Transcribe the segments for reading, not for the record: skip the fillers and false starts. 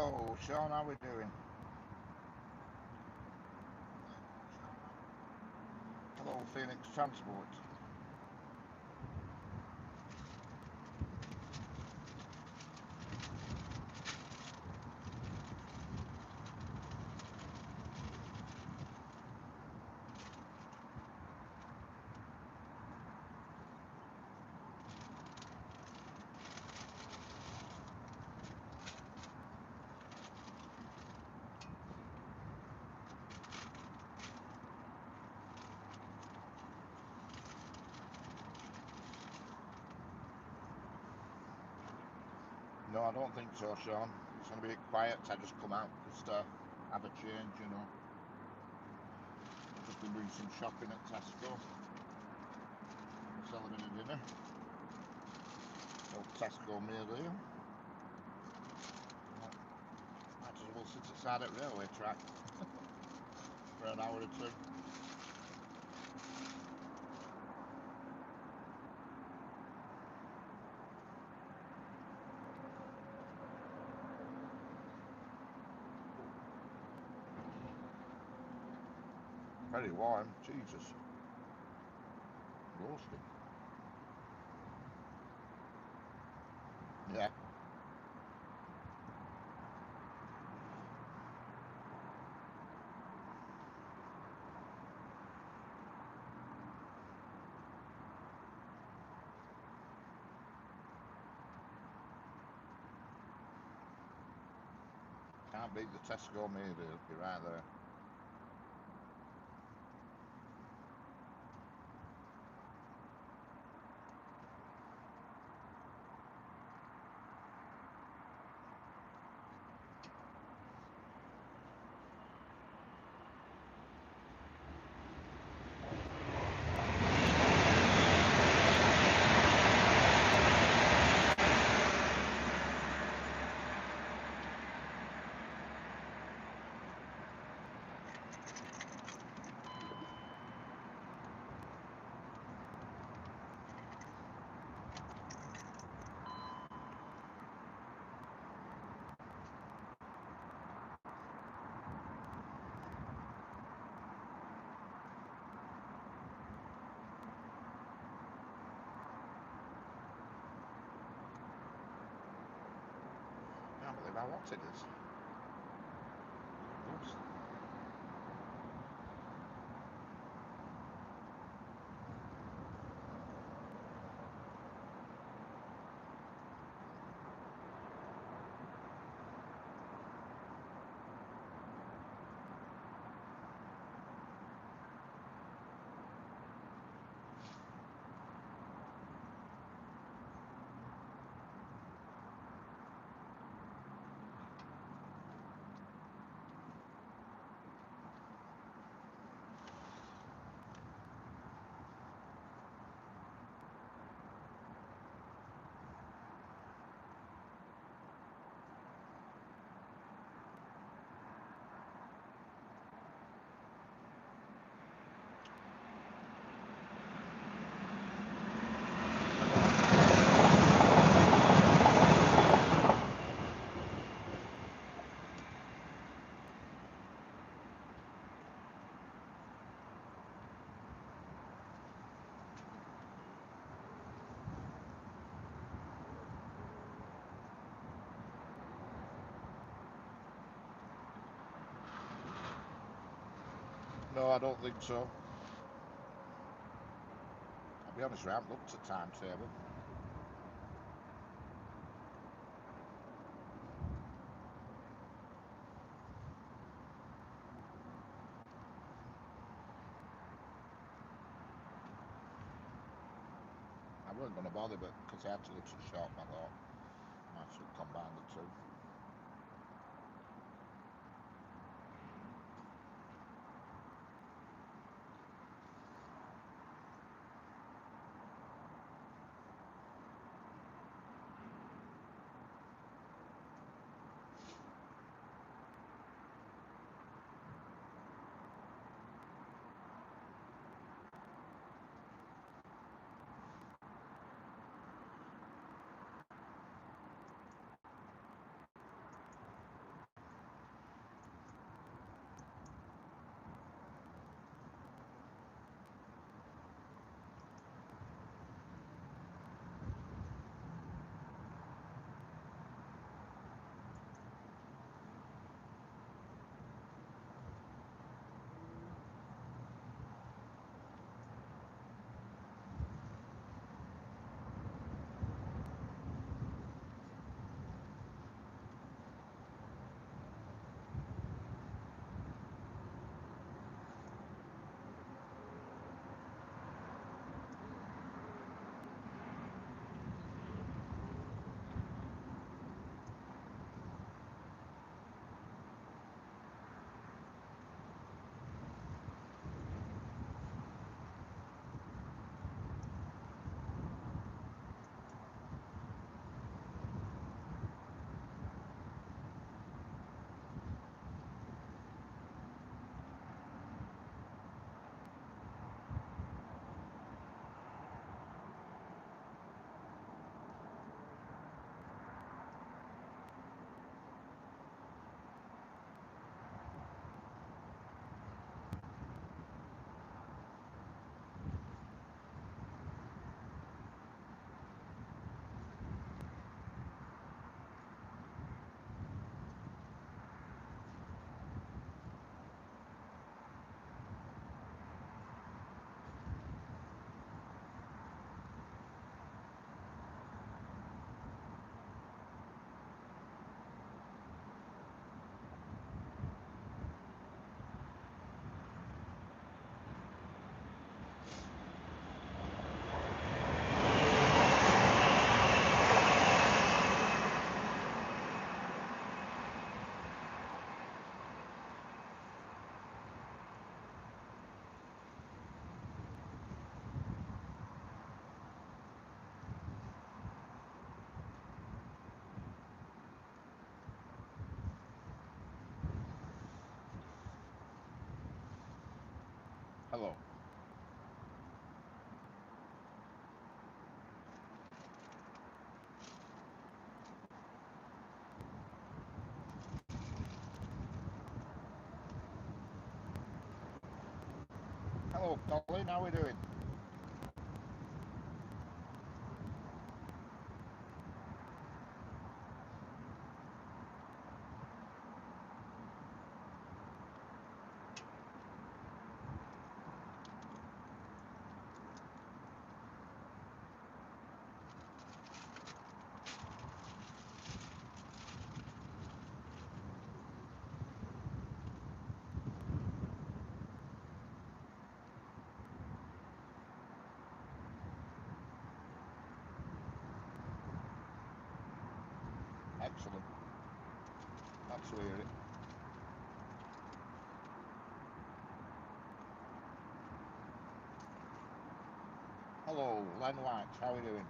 Hello, Sean, how we doing? Hello, Phoenix Transport. No, I don't think so, Sean. It's going to be quiet. I just come out just to have a change, you know. Just been doing some shopping at Tesco. Sell a bit of dinner. Old Tesco meal deal. Might as well sit aside at railway track for an hour or two. Very warm, Jesus. Roasting. Yeah. Can't beat the Tesco meal deal. You're right there. Can't believe how hot it is. Oops. No, I don't think so. I'll be honest, I haven't looked at timetable. I weren't going to bother, but because I had to go to the shop, I thought I should combine the two. Hello. Hello, Colin. How are we doing? Excellent. That's to hear it. Hello, Len White. How are we doing?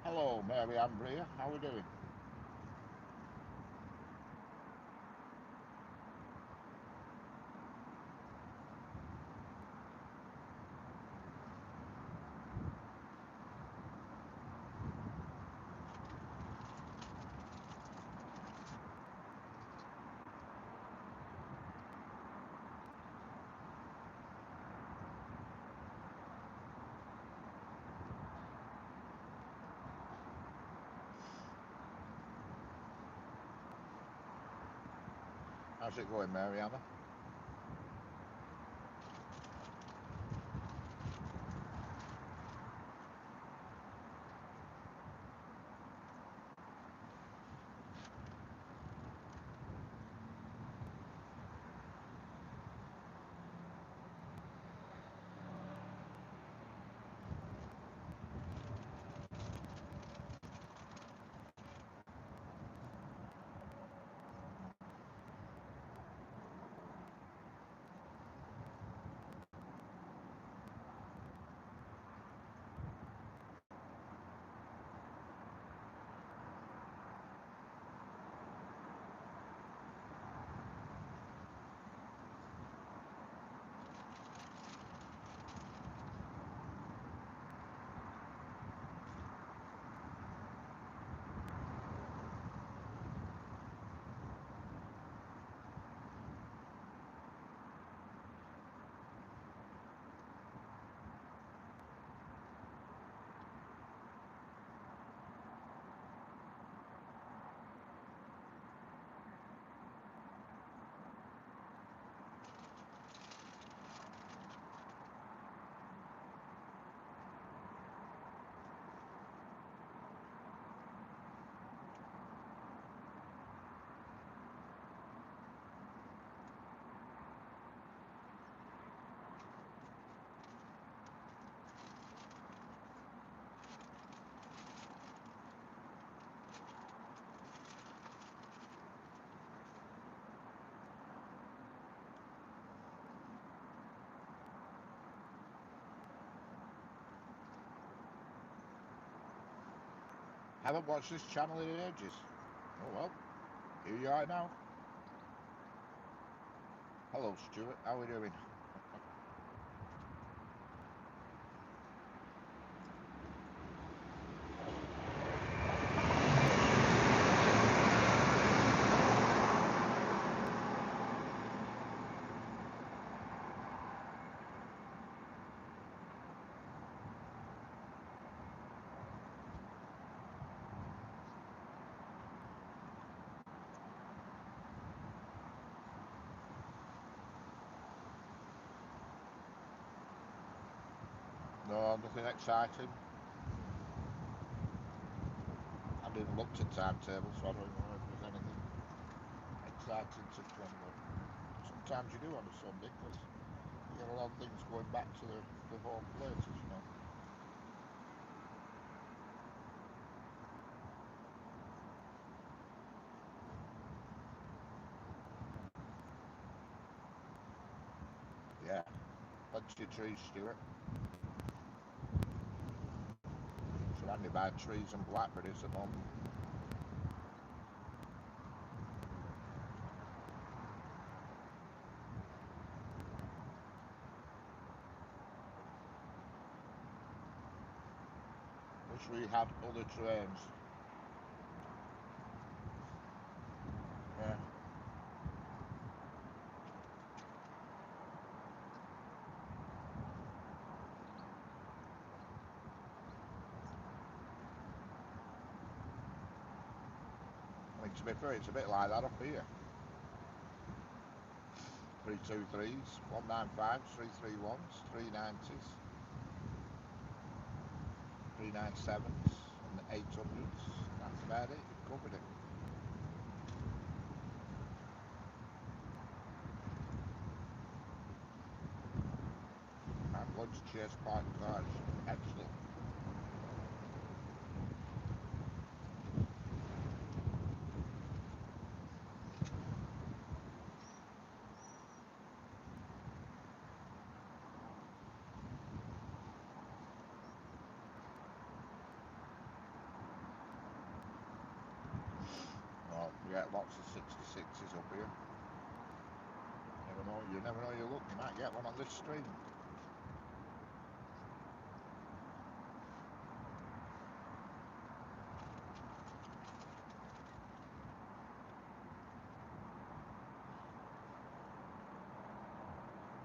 Hello, Mary Ambria. How are we doing? How's it going, Mariana? Haven't watched this channel in ages. Oh well, here you are now. Hello, Stuart. How are we doing? No, nothing exciting. I didn't look looked at timetable, so I don't know if there's anything exciting to come. But sometimes you do on a Sunday because you get a lot of things going back to the home places, you know. Yeah, plenty of trees, Stuart. Surrounded by trees and blackberries at the moment. Wish we had other trains. Yeah. I mean, to be fair, it's a bit like that up here. 323s, 195s, 331s, 390s, 397s, and 800s. That's about it. You've covered it. I'm going to Chase Park Cars. Excellent. Well, we get lots of 66s up here. You never know your luck. You might get one on this stream.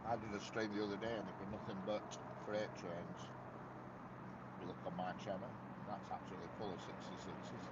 I did a stream the other day and it was nothing but freight trains. You look on my channel, that's absolutely full of 66s.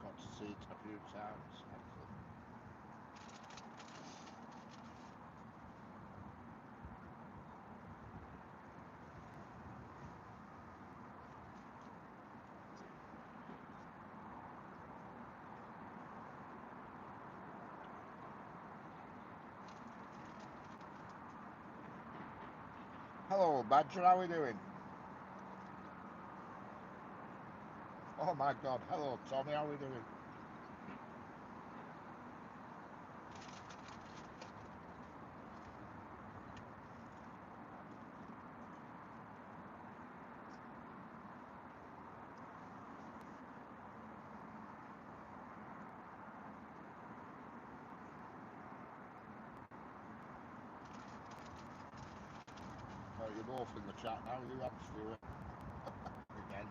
Got to see it a few times. Excellent. Hello, Badger, how are we doing? Oh my God, hello, Tommy, how are we doing? You're both in the chat now, you and Stuart. Again.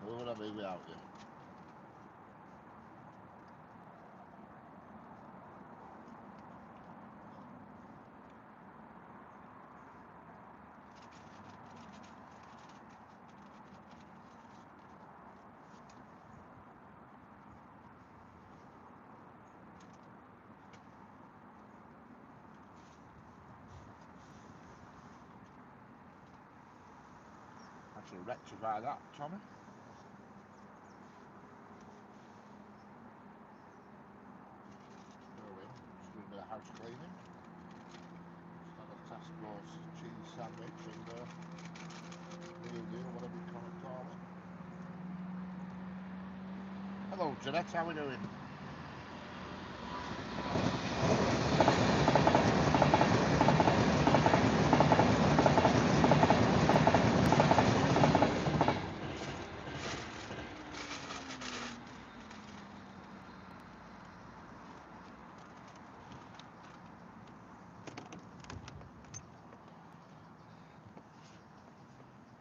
Who would I be without you? I should rectify that, Tommy. Go in, just doing a bit of house cleaning. Had a task force cheese sandwich and meal deal, whatever you call it. Hello, Jeanette, how are we doing?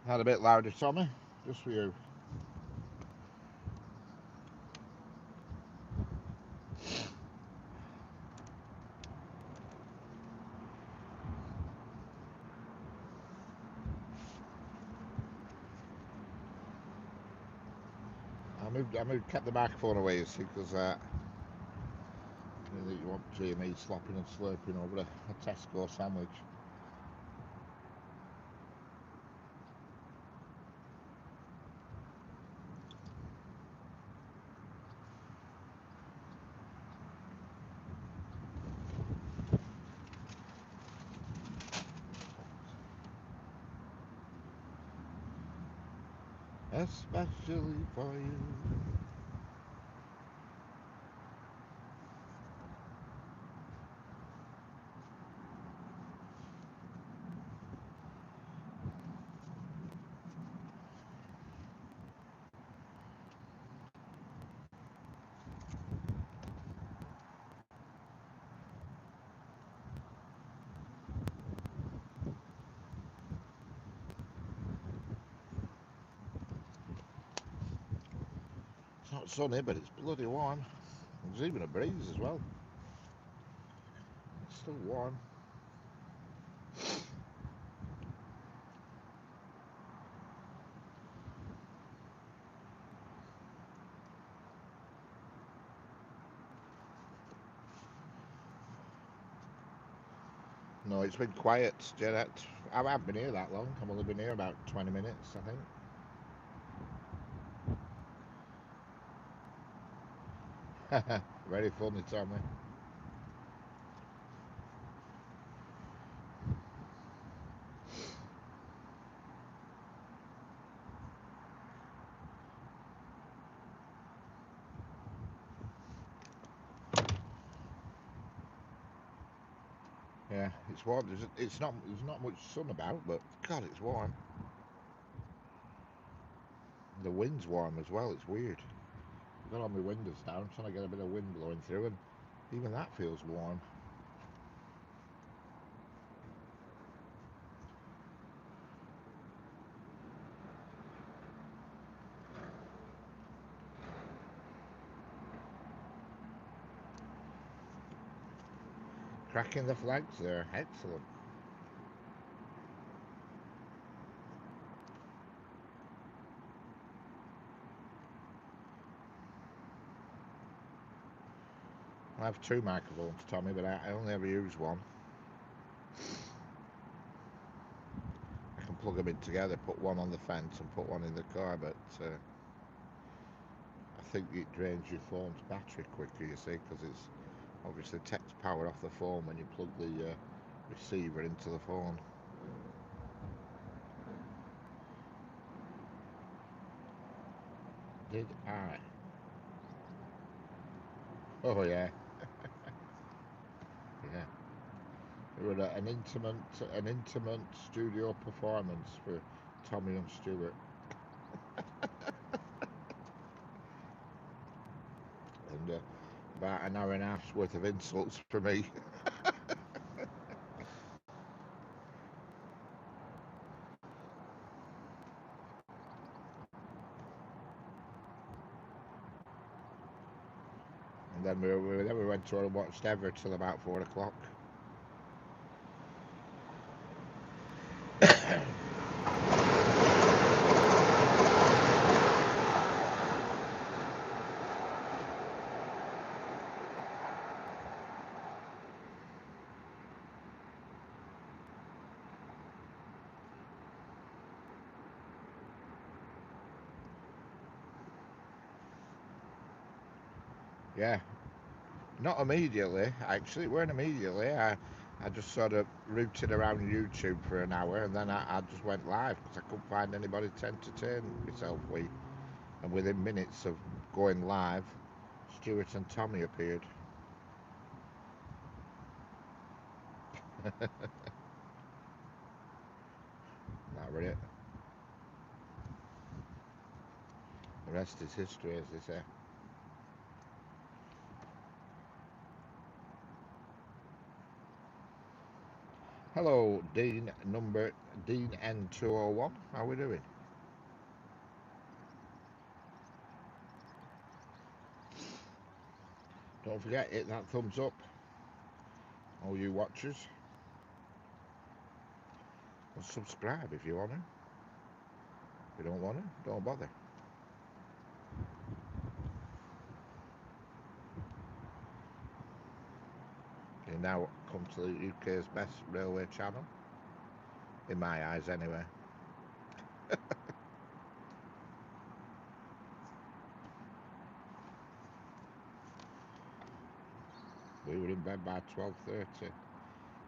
Had a bit louder, Tommy, just for you. Kept the microphone away, you see, because you want to hear me slopping and slurping over a Tesco sandwich. Especially for you. It's not sunny, but it's bloody warm. There's even a breeze as well. It's still warm. No, it's been quiet, Jeanette. I haven't been here that long. I've only been here about 20 minutes, I think. Very funny, Tommy. Yeah, it's warm. There's not much sun about, but God, it's warm. The wind's warm as well. It's weird. I've got all my windows down, trying to get a bit of wind blowing through, and even that feels warm. Cracking the flags there. Excellent. I have two microphones, Tommy, but I only ever use one. I can plug them in together, put one on the fence and put one in the car, but I think it drains your phone's battery quicker, you see, because it's obviously takes power off the phone when you plug the receiver into the phone. Did I? Oh yeah, yeah. It was an intimate studio performance for Tommy and Stuart, and about an hour and a half's worth of insults for me. And then we went to and watched Ever till about 4 o'clock. Yeah, not immediately. Actually, it weren't immediately. I just sort of rooted around YouTube for an hour, and then I just went live because I couldn't find anybody to entertain myself with. And within minutes of going live, Stuart and Tommy appeared. That was it. The rest is history, as they say. Hello, Dean N201. How are we doing? Don't forget, hit that thumbs up, all you watchers, and subscribe if you want to. If you don't want to, don't bother. You now come to the UK's best railway channel, in my eyes anyway. We were in bed by 12:30,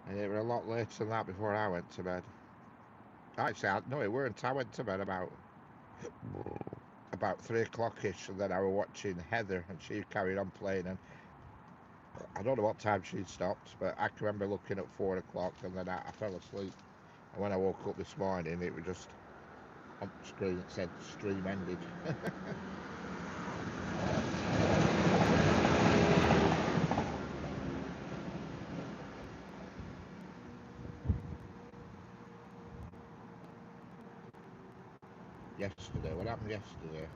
and it was a lot later than that before I went to bed. Actually, no, it weren't. I went to bed about 3 o'clock-ish, and then I was watching Heather, and she carried on playing, and I don't know what time she stopped, but I can remember looking at 4 o'clock, and then I fell asleep. And when I woke up this morning, it was just on the screen. It said stream ended. Yesterday. What happened yesterday?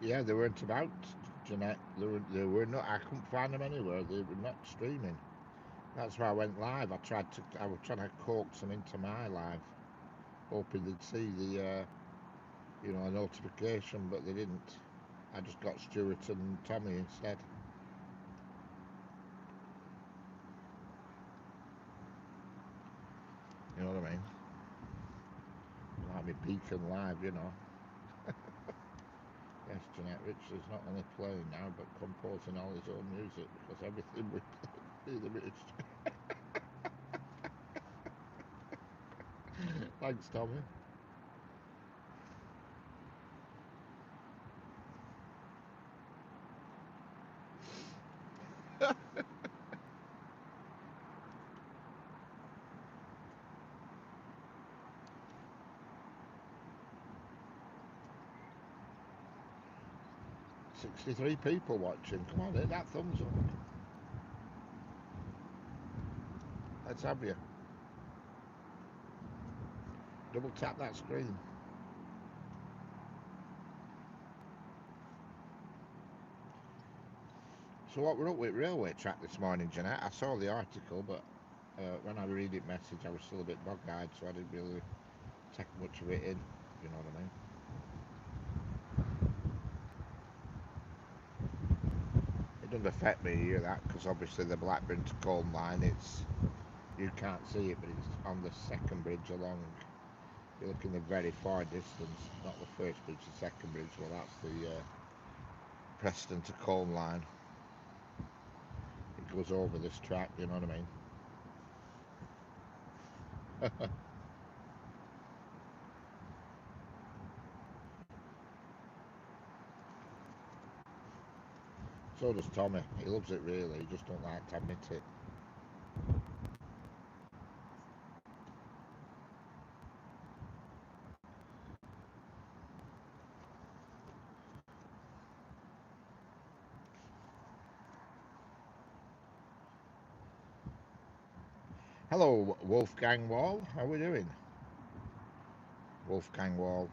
Yeah, they weren't about, Jeanette. They were not. I couldn't find them anywhere. They were not streaming. That's why I went live. I was trying to coax them into my live, hoping they'd see a notification, but they didn't. I just got Stuart and Tommy instead. You know what I mean? Like me Beacon Live. Yes, Jeanette Richards not only playing now, but composing all his own music because everything we play the rich. Thanks, Tommy. 63 people watching. Come on, hit that thumbs up. Let's have you. Double tap that screen. So what we're up with railway track this morning, Jeanette? I saw the article, but when I read it message, I was still a bit bog-eyed, so I didn't really take much of it in. You know what I mean? It doesn't affect me here that, because obviously the Blackburn to Colne line, you can't see it, but it's on the second bridge along. You're looking at the very far distance, not the first bridge, the second bridge. Well, that's the Preston to Colne line. It goes over this track, you know what I mean? So does Tommy. He loves it really. He just don't like to admit it. Hello, Wolfgang Wall. How are we doing? Wolfgang Wall.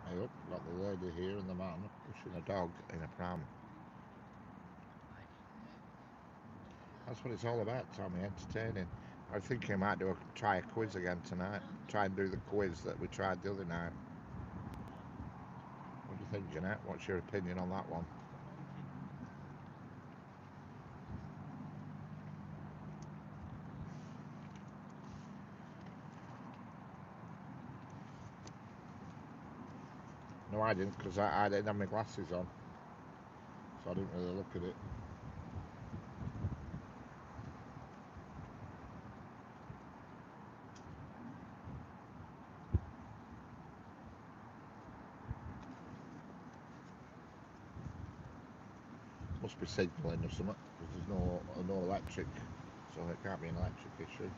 Hey up, got the lady here and the man pushing a dog in a pram. That's what it's all about, Tommy, entertaining. I think I might try a quiz again tonight. Try and do the quiz that we tried the other night. What do you think, Jeanette? What's your opinion on that one? No, I didn't, because I didn't have my glasses on, so I didn't really look at it. Must be signalling or something, because there's no electric, so it can't be an electric issue.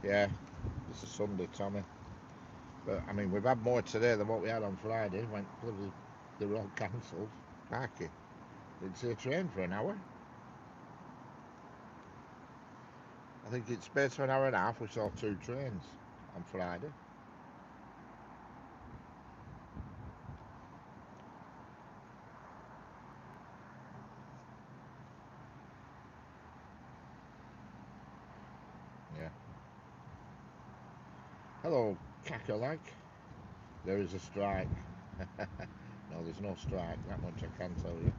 Yeah, it's a Sunday, Tommy. But I mean, we've had more today than what we had on Friday. They were all cancelled. Crikey. Didn't see a train for an hour. I think it's space for an hour and a half. We saw 2 trains on Friday. Yeah. Hello, Cackalack. There is a strike. No, there's no strike. That much I can tell you.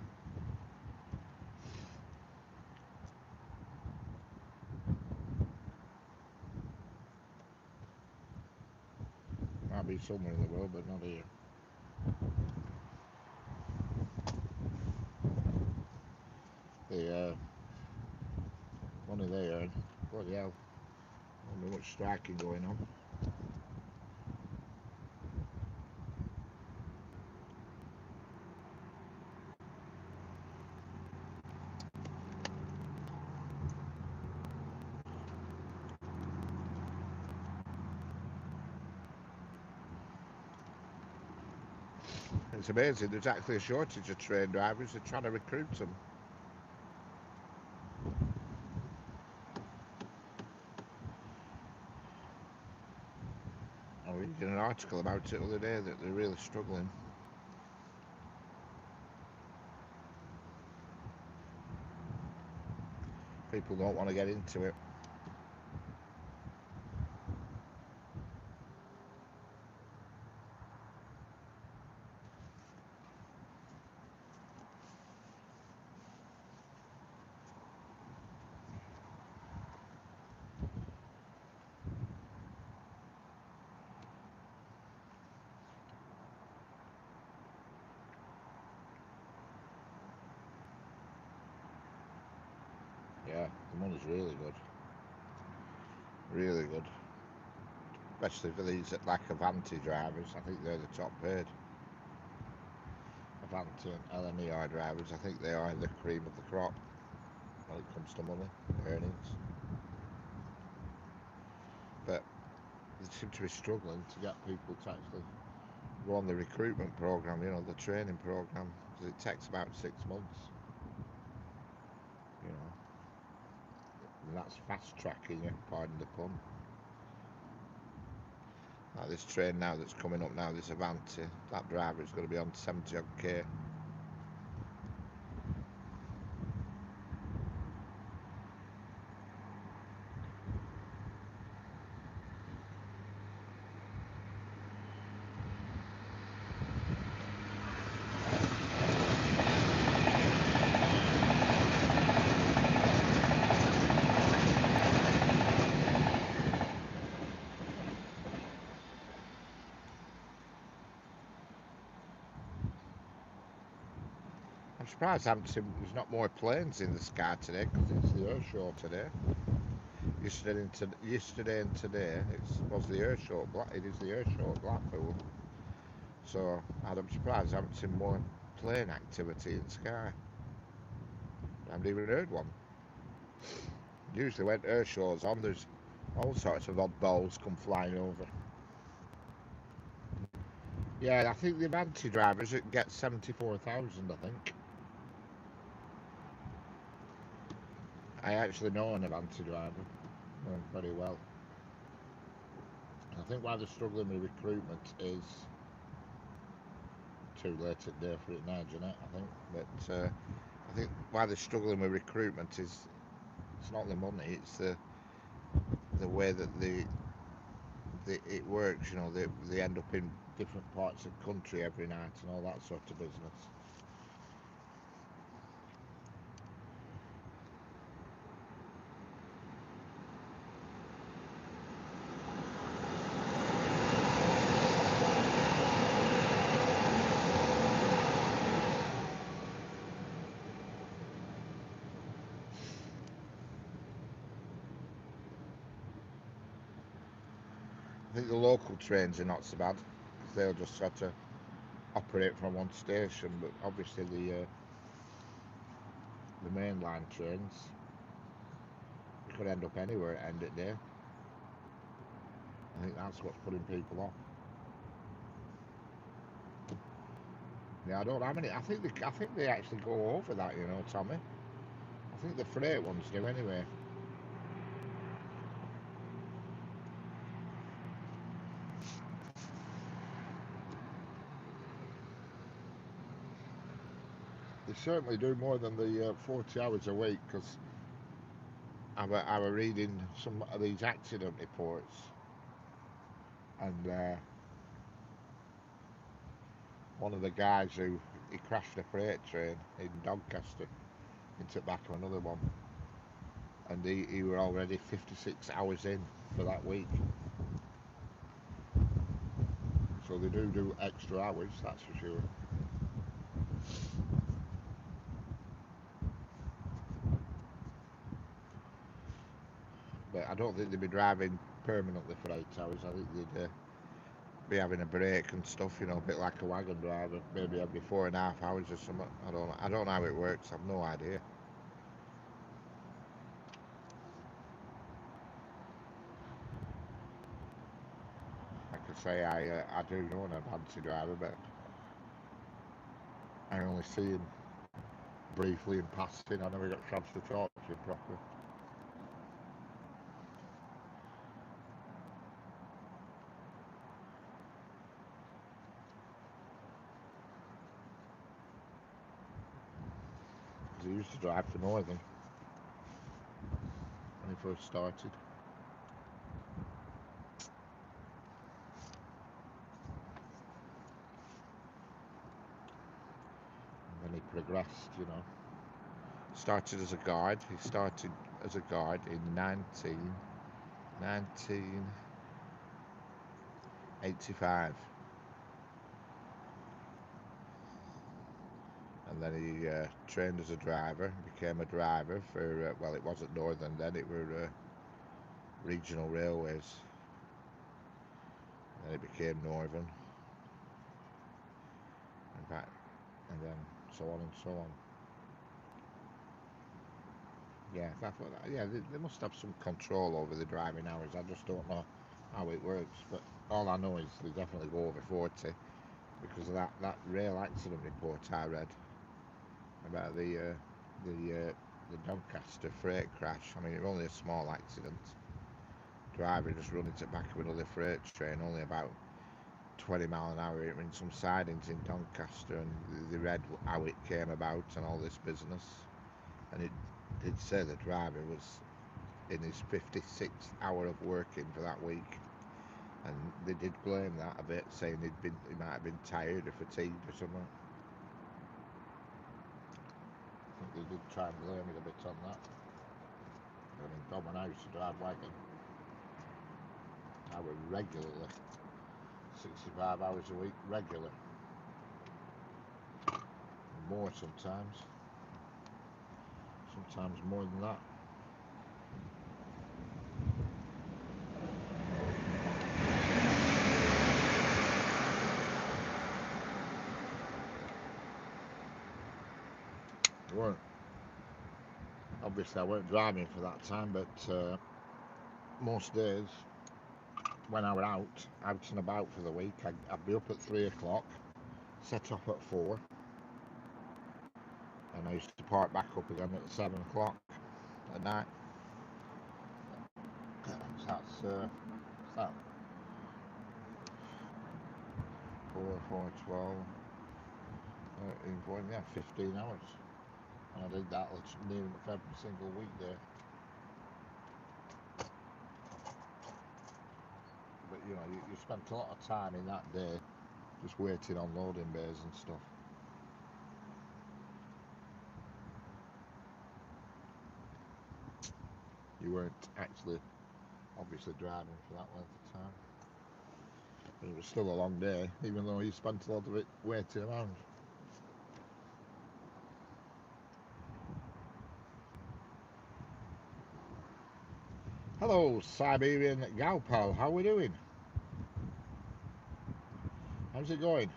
Might be somewhere in the world, but not here. The money they earn. Bloody hell. Not much striking going on. It's amazing. There's actually a shortage of train drivers. They're trying to recruit them. I was reading an article about it the other day that they're really struggling. People don't want to get into it. Yeah, the money's really good. Really good. Especially for these like Avanti drivers. I think they're the top paid. Avanti and LNER drivers, I think they are the cream of the crop when it comes to money, earnings. But they seem to be struggling to get people to actually go on the recruitment program, you know, the training program, because it takes about 6 months, you know, and that's fast tracking you, pardon the pun. Like this train now that's coming up now, this Avanti, that driver is going to be on 70 odd K. I'm surprised I haven't seen, there's not more planes in the sky today, because it's the Earth show today. Yesterday and today was the Earth show. It is the Earth show at Blackpool. So I'm surprised I haven't seen more plane activity in the sky. I haven't even heard one. Usually when Earth show's on, there's all sorts of oddballs come flying over. Yeah, I think the Avanti drivers get 74,000, I think. I actually know an Avanti driver very well. I think why they're struggling with recruitment is too late in the day for it now, Jeanette, I think. But I think why they're struggling with recruitment is it's not the money, it's the way that it works. You know, they end up in different parts of the country every night and all that sort of business. I think the local trains are not so bad, because they'll just sort of operate from one station, but obviously the mainline trains, you could end up anywhere at the end of the day. I think that's what's putting people off. Yeah, I don't know how many. I think they actually go over that, you know, Tommy. I think the freight ones do anyway. They certainly do more than the 40 hours a week, because I were reading some of these accident reports, and one of the guys he crashed a freight train in Doncaster into the back of another one, and he were already 56 hours in for that week. So they do extra hours, that's for sure. But I don't think they'd be driving permanently for 8 hours. I think they'd be having a break and stuff, you know, a bit like a wagon driver, maybe every 4.5 hours or something. I don't know how it works. I've no idea. Like I say, I do know an Avanti driver, but I only see him briefly in passing. I never got a chance to talk to him properly. He used to drive for Northern when he first started. And then he progressed, you know. Started as a guard. He started as a guard in 1985. And then he trained as a driver, became a driver for, well, it wasn't Northern then, it were regional railways. Then it became Northern, in fact, and then so on and so on. Yeah, that's what. Yeah, they must have some control over the driving hours. I just don't know how it works. But all I know is they definitely go over 40, because of that rail accident report I read about the Doncaster freight crash. I mean, it was only a small accident. Driver just running to the back of another freight train, only about 20 mile an hour in some sidings in Doncaster, and they read how it came about and all this business. And it did say the driver was in his 56th hour of working for that week, and they did blame that a bit, saying he might have been tired or fatigued or something. I think they did try and blame it a bit on that. I mean, God, when I used to drive wagon, I was regularly 65 hours a week, regular, more sometimes more than that. Obviously I weren't driving for that time, but most days when I were out and about for the week, I'd be up at 3 o'clock, set off at 4, and I used to park back up again at 7 o'clock at night. So that's 4, 12, 13, 14, yeah, 15 hours. And I did that near enough every single weekday. But you know, you spent a lot of time in that day just waiting on loading bays and stuff. You weren't actually obviously driving for that length of time. But it was still a long day, even though you spent a lot of it waiting around. Hello, Siberian Galpal, how are we doing? How's it going?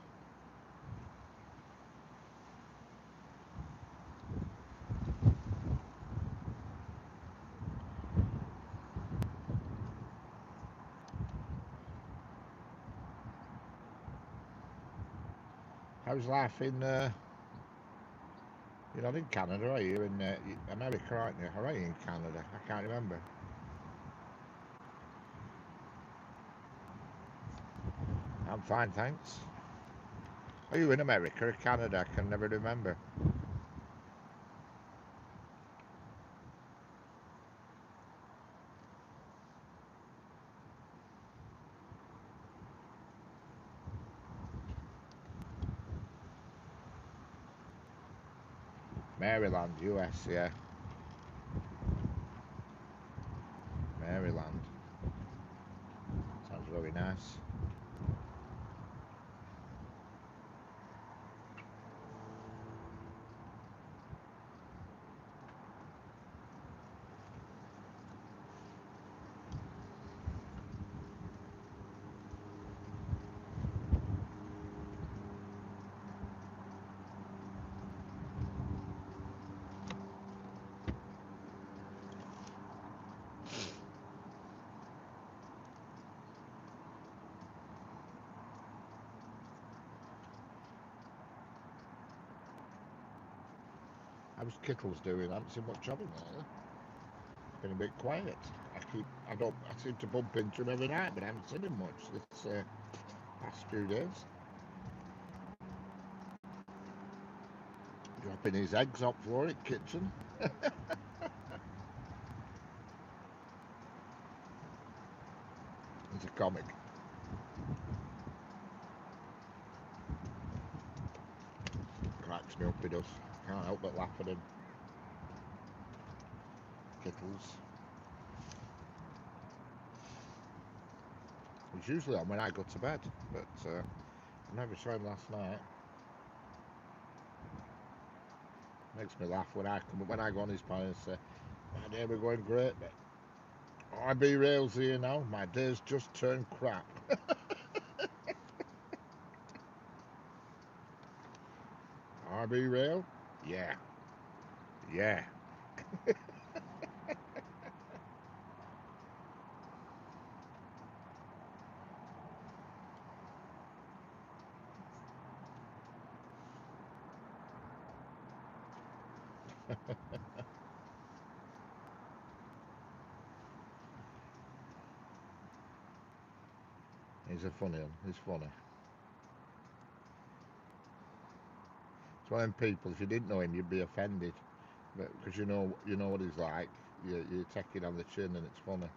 How's life in, you're not in Canada, are you? You're in America, aren't you? Or are you in Canada? I can't remember. I'm fine, thanks. Are you in America or Canada? I can never remember. Maryland, US, yeah. Maryland. Sounds very nice. How's Kittles doing? I haven't seen much of him lately. Been a bit quiet. I seem to bump into him every night, but I haven't seen him much this past few days. Dropping his eggs up for it, kitchen. It's a comic. Cracks me up, he does. Can't help but laugh at him. Kittles. He's usually on when I go to bed, but I never saw him last night. Makes me laugh when I go on his panel and say, "My day we're going great, but RB Rails here now. My day's just turned crap." RB Rail? Yeah. Yeah. He's a funny one. He's funny. It's one of them people. If you didn't know him, you'd be offended, but because you know what he's like, you take it on the chin, and it's funny.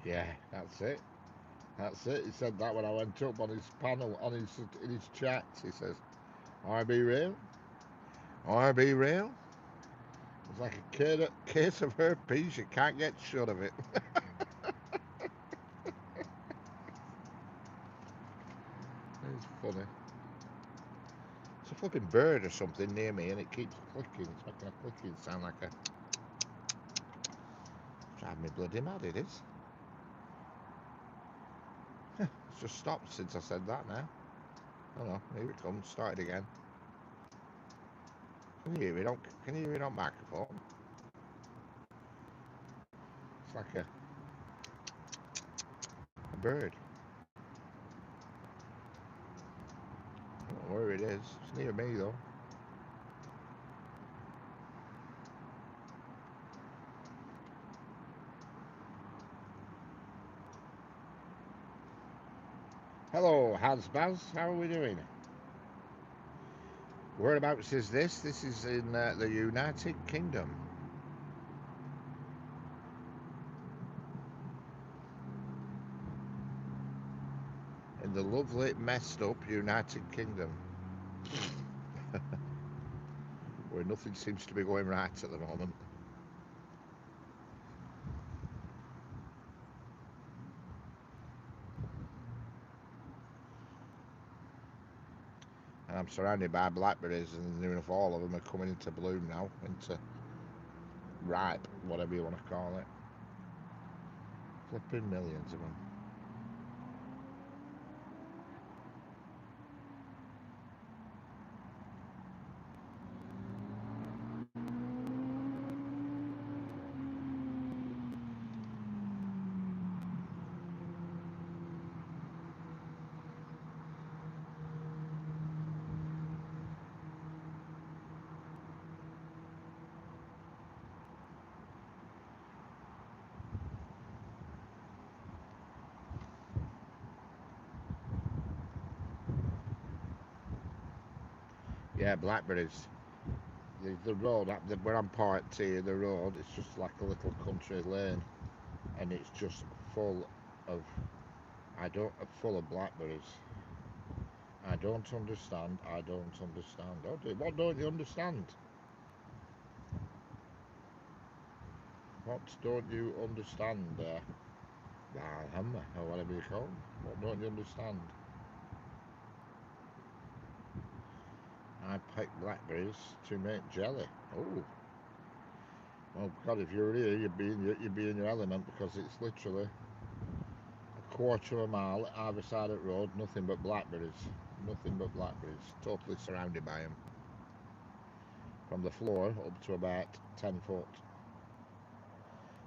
Yeah, that's it. That's it. He said that when I went up on his panel, in his chat. He says, "RB real, RB real." It's like a case of herpes. You can't get shut of it. It's funny. It's a flipping bird or something near me, and it keeps clicking. It's making a clicking sound like a. Driving me bloody mad. It is. It's just stopped since I said that now. Oh no, here it comes. Started again. Can you hear it on? Can you hear it on microphone? It's like a bird. I don't know where it is. It's near me though. Hello, Hasbaz. How are we doing? Whereabouts is this? This is in the United Kingdom. In the lovely, messed up United Kingdom. Where nothing seems to be going right at the moment. And I'm surrounded by blackberries, and near enough all of them are coming into bloom now, into ripe, whatever you want to call it. Flipping millions of them. Yeah, blackberries. The road, where I'm parked here, the road, it's just like a little country lane, and it's just full of, full of blackberries. I don't understand. I don't understand. What don't you understand? What don't you understand? Hammer, or whatever you call it. What don't you understand? I pick blackberries to make jelly. Oh, well, God, if you're here, you'd be in your element, because it's literally a quarter of a mile either side of the road, nothing but blackberries. Nothing but blackberries. Totally surrounded by them. From the floor up to about 10 foot.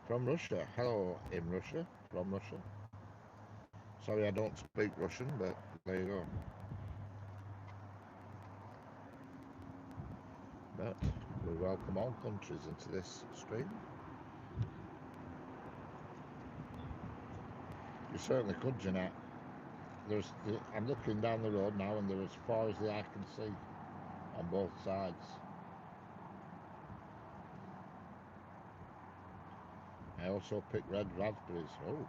From Russia. Hello, in Russia. From Russia. Sorry, I don't speak Russian, but there you go. But we welcome all countries into this stream. You certainly could, Jeanette. I'm looking down the road now, and they're as far as the eye can see on both sides. I also pick red raspberries. Oh,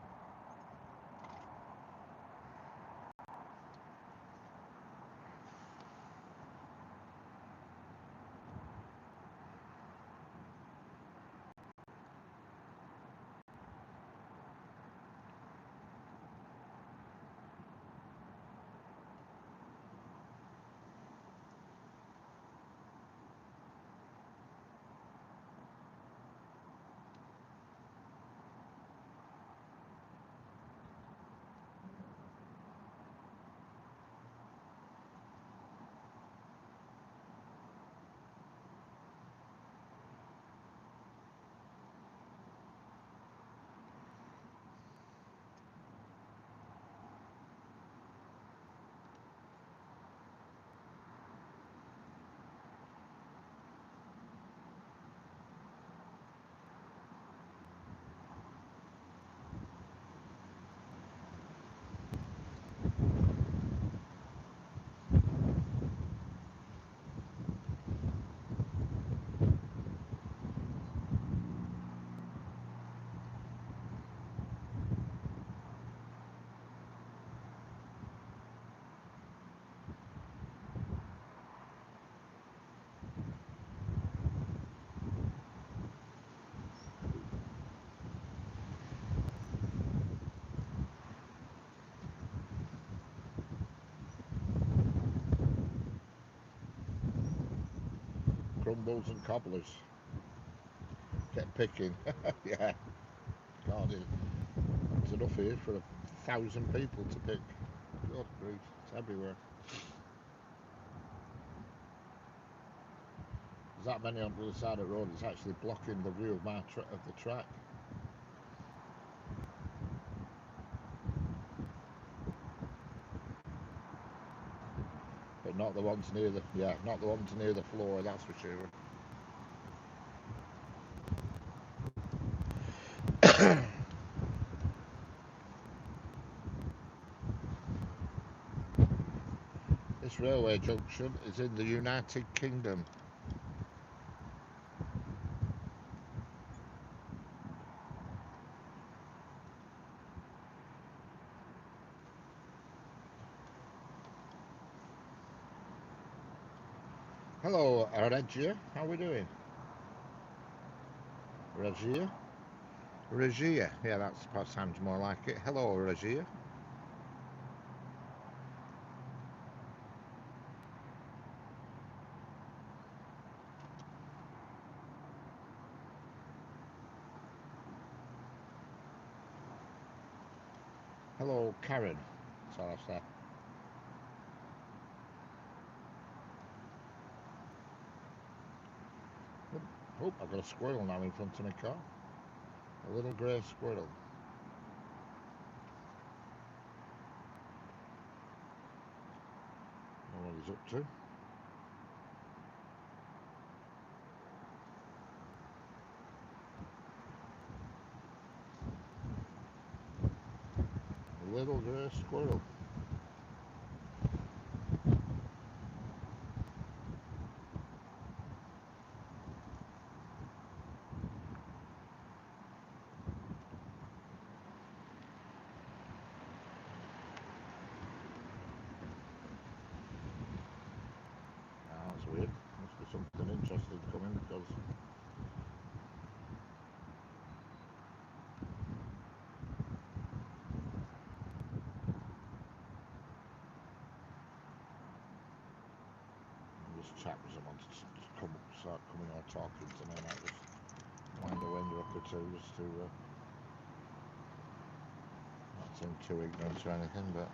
crumbles and cobblers. Get picking. Yeah. God, there's enough here for 1,000 people to pick. God grief, it's everywhere. There's that many on the other side of the road. It's actually blocking the view of the track. But not the ones near not the ones near the floor. That's for sure. This railway junction is in the United Kingdom. Hello, Regia. How are we doing? Regia? Regia. Yeah, that sounds more like it. Hello, Regia. Hello, Karen. That's all I said. Oh, I've got a squirrel now in front of my car. A little grey squirrel. I don't know what he's up to. A little grey squirrel. That's weird. Must be something interesting coming because this chap doesn't want to start coming or talking to me. I just wind the window up or two just to not seem too ignorant or anything, but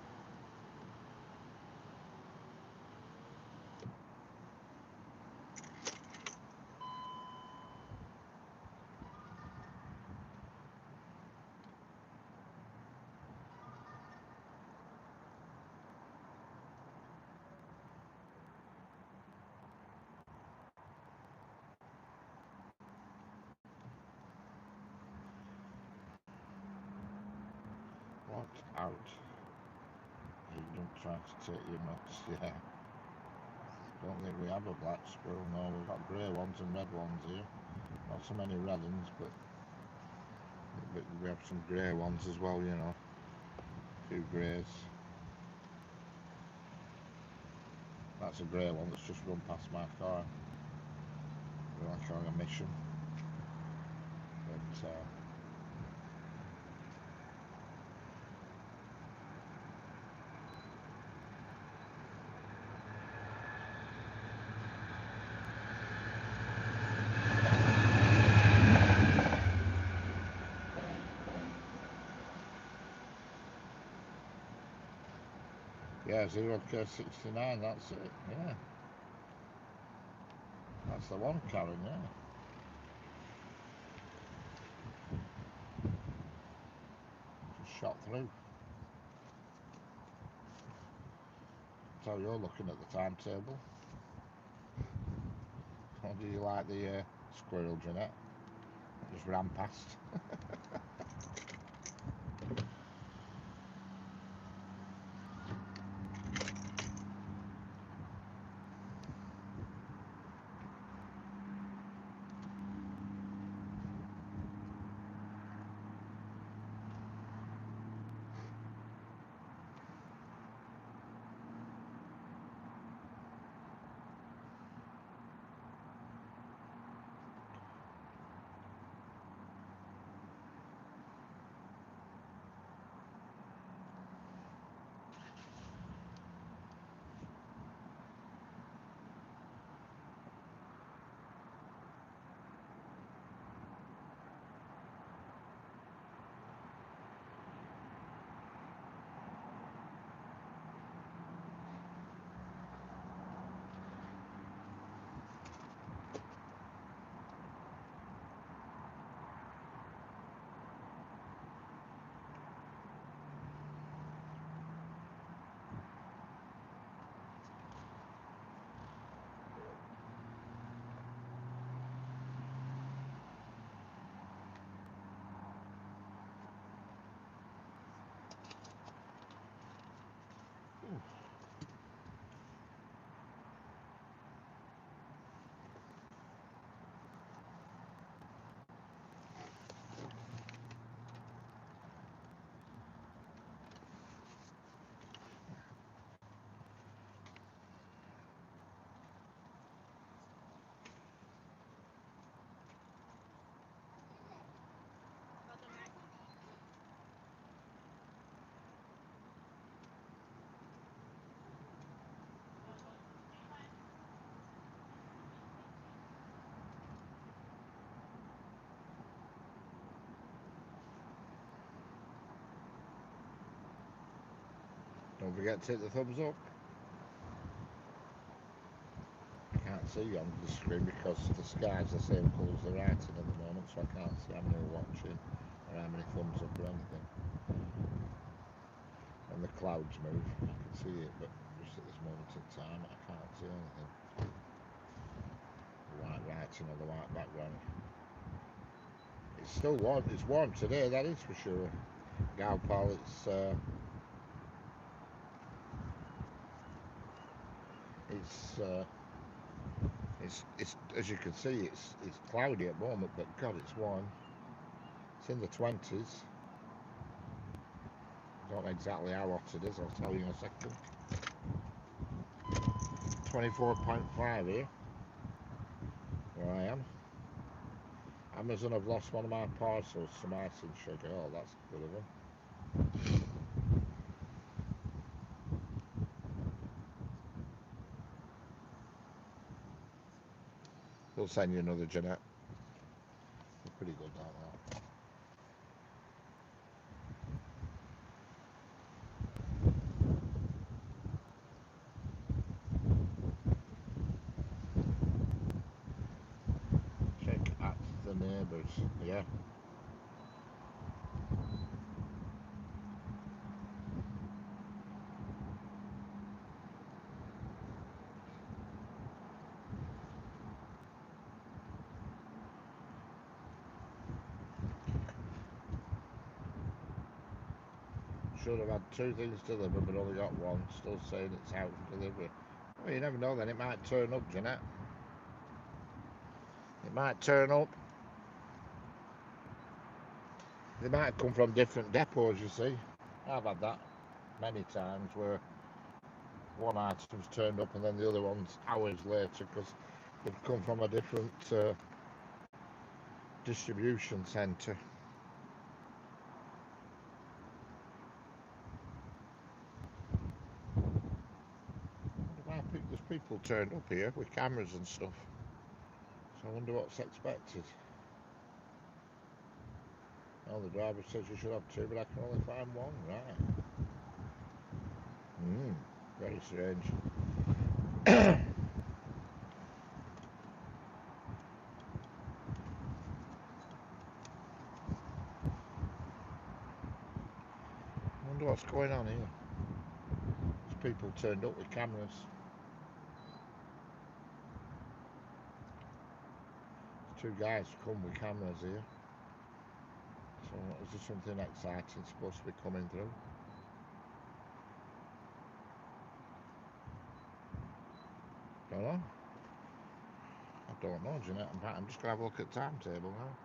locked out. You don't try to take your nuts, yeah. Don't think we have a black squirrel, no. We've got grey ones and red ones here. Not so many red ones, but we have some grey ones as well, you know. A few greys. That's a grey one that's just run past my car. We're like on a mission. But yeah, 0K69, that's it, yeah. That's the one, Karen, yeah. Just shot through. So you're looking at the timetable. How do you like the squirrel, Jeanette? It just ran past. Don't forget to hit the thumbs up. I can't see you on the screen because the sky's the same colour as the writing at the moment, so I can't see how many are watching or how many thumbs up or anything. When the clouds move, I can see it, but just at this moment in time, I can't see anything. The white writing or the white background. It's still warm. It's warm today, that is for sure. Galpal, it's as you can see, it's cloudy at the moment, but God, it's warm. It's in the 20s. I don't know exactly how hot it is. I'll tell you in a second. 24.5 here, where I am. Amazon have lost one of my parcels, some icing sugar. Oh, that's good of them. They'll send you another, Jeanette. They're pretty good, aren't they? Check at the neighbours. Yeah. Should have had 2 things delivered, but only got 1. Still saying it's out for delivery. Well, you never know then. It might turn up, Jeanette. It might turn up. They might come from different depots, you see. I've had that many times where one item's turned up and then the other one's hours later because they've come from a different distribution centre. There's people turned up here with cameras and stuff, so I wonder what's expected. Well, the driver says you should have 2, but I can only find 1. Right. Very strange. I wonder what's going on here. There's people turned up with cameras. There's 2 guys come with cameras here. So is there something exciting supposed to be coming through? Don't know. I don't know, Jeanette. I'm just going to have a look at the timetable now.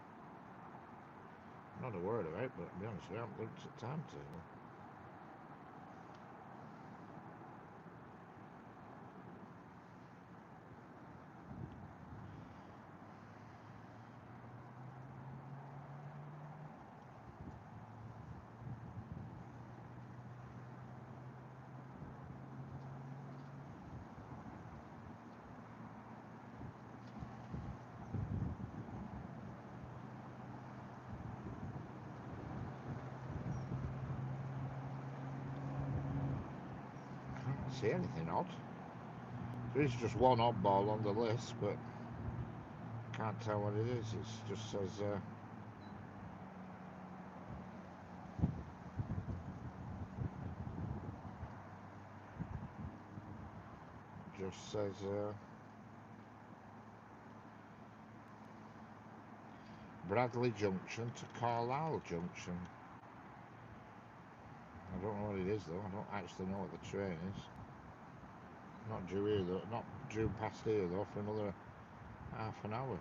I'm not aware of it, but to be honest, we haven't looked at the timetable. See anything odd. There is just one oddball on the list, but I can't tell what it is. It just says Bradley Junction to Carlisle Junction. I don't know what it is though. I don't actually know what the train is. Not due here though. Not due past here though for another half an hour.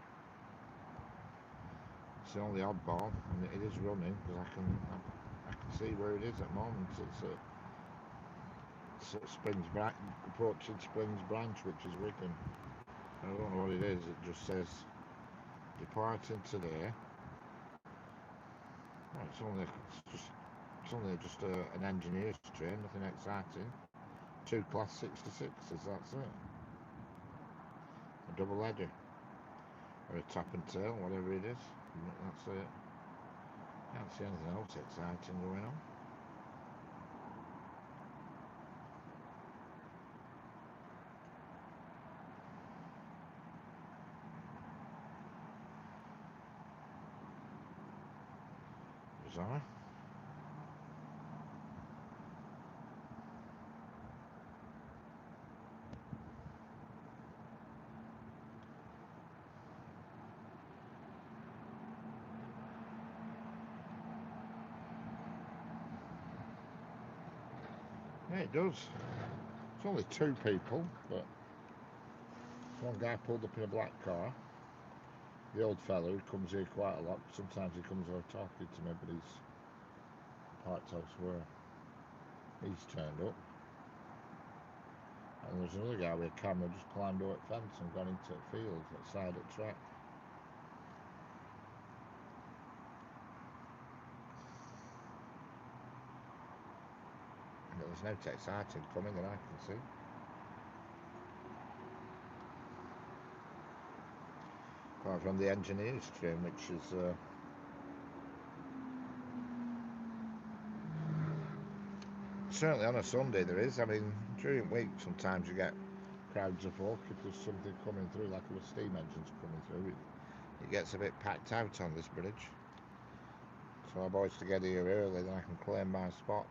It's the only oddball, and it is running because I can see where it is at the moment. It's at Springs Branch, approaching Springs Branch, which is Wigan. I don't know what it is. It just says departing today. Oh, it's only just an engineer's train, nothing exciting. 2 class 66s, that's it. A double header. Or a tap and tail, whatever it is. That's it. Can't see anything else exciting going on. bizarre. Yeah, it does. It's only two people, but one guy pulled up in a black car. The old fellow who comes here quite a lot. Sometimes he comes over talking to me, but he's parked elsewhere. He's turned up. And there's another guy with a camera just climbed over the fence and gone into the field at the side of the track. But there's no trackside coming that I can see. Apart from the engineers train, which is certainly on a Sunday there is. I mean, during the week sometimes you get crowds of folk. If there's something coming through, like with steam engines coming through, it gets a bit packed out on this bridge. So I'm always to get here early, then I can claim my spot.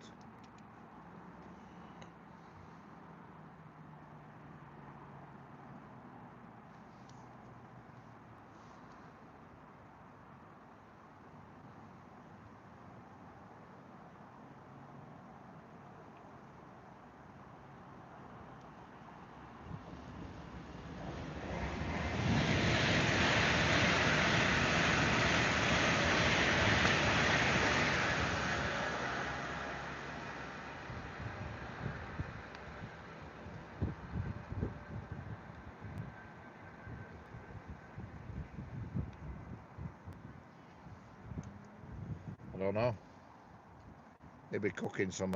I don't know. They'll be cooking some.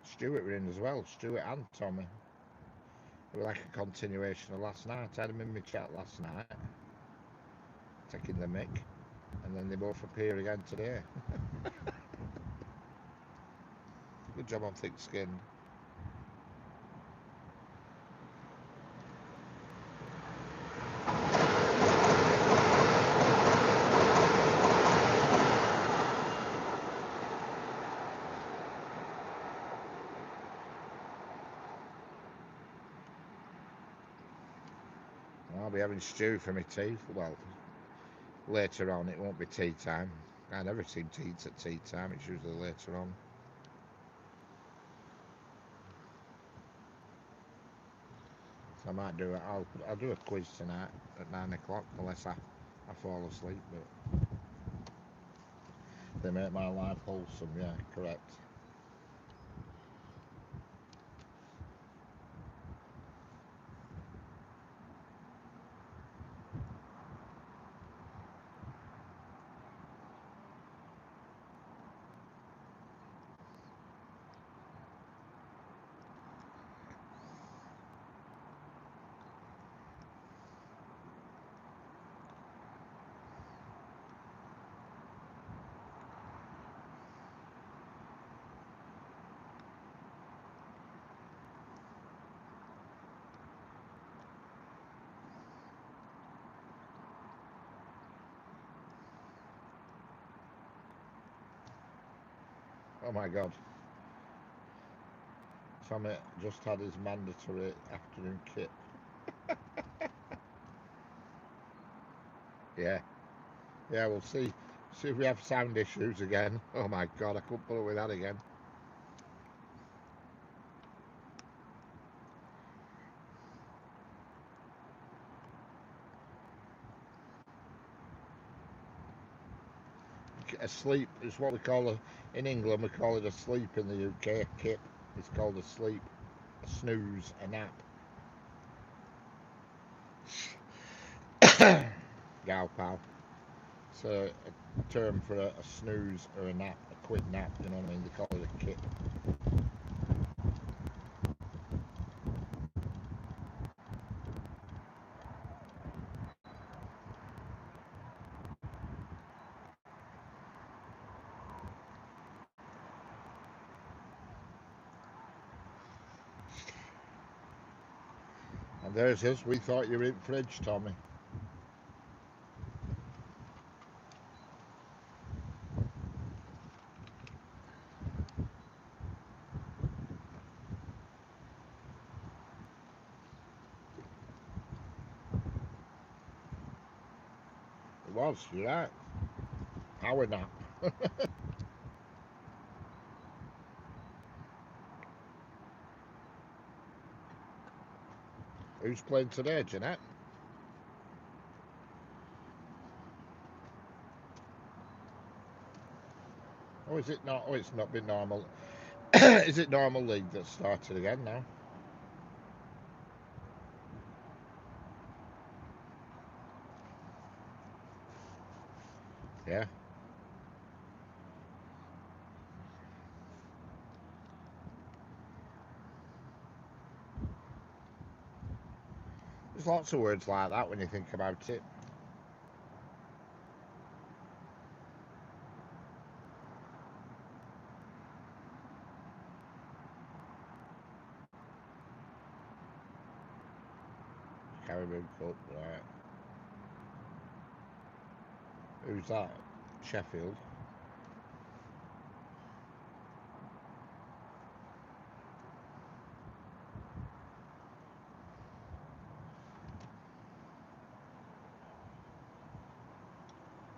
Stuart were in as well. Stuart and Tommy. They were like a continuation of last night. I had them in my chat last night, taking the mick, and then they both appear again today. Good job on thick-skinned. I'll be having stew for my tea. Well, later on, it won't be tea time. I never seem to eat at tea time. It's usually later on. So I might do it. I'll do a quiz tonight at 9 o'clock, unless I fall asleep. But they make my life wholesome. Yeah, correct. Oh my God. Tommy just had his mandatory afternoon kit. Yeah. Yeah, we'll see. See if we have sound issues again. Oh my God, I couldn't put up with that again. A sleep is what we call in England. We call it a sleep in the UK. Kip. It's called a sleep, a snooze, a nap. Gal pal. It's a term for a snooze or a nap, a quick nap. You know what I mean? They call it a kip. And there's us. We thought you were in fridge, Tommy. was. You're right. Power nap. Who's playing today, Jeanette? Oh, is it not? Oh, it's not been normal. Is it normal league that started again now? Yeah. There's lots of words like that when you think about it. Caribou Cup, right. Who's that? Sheffield.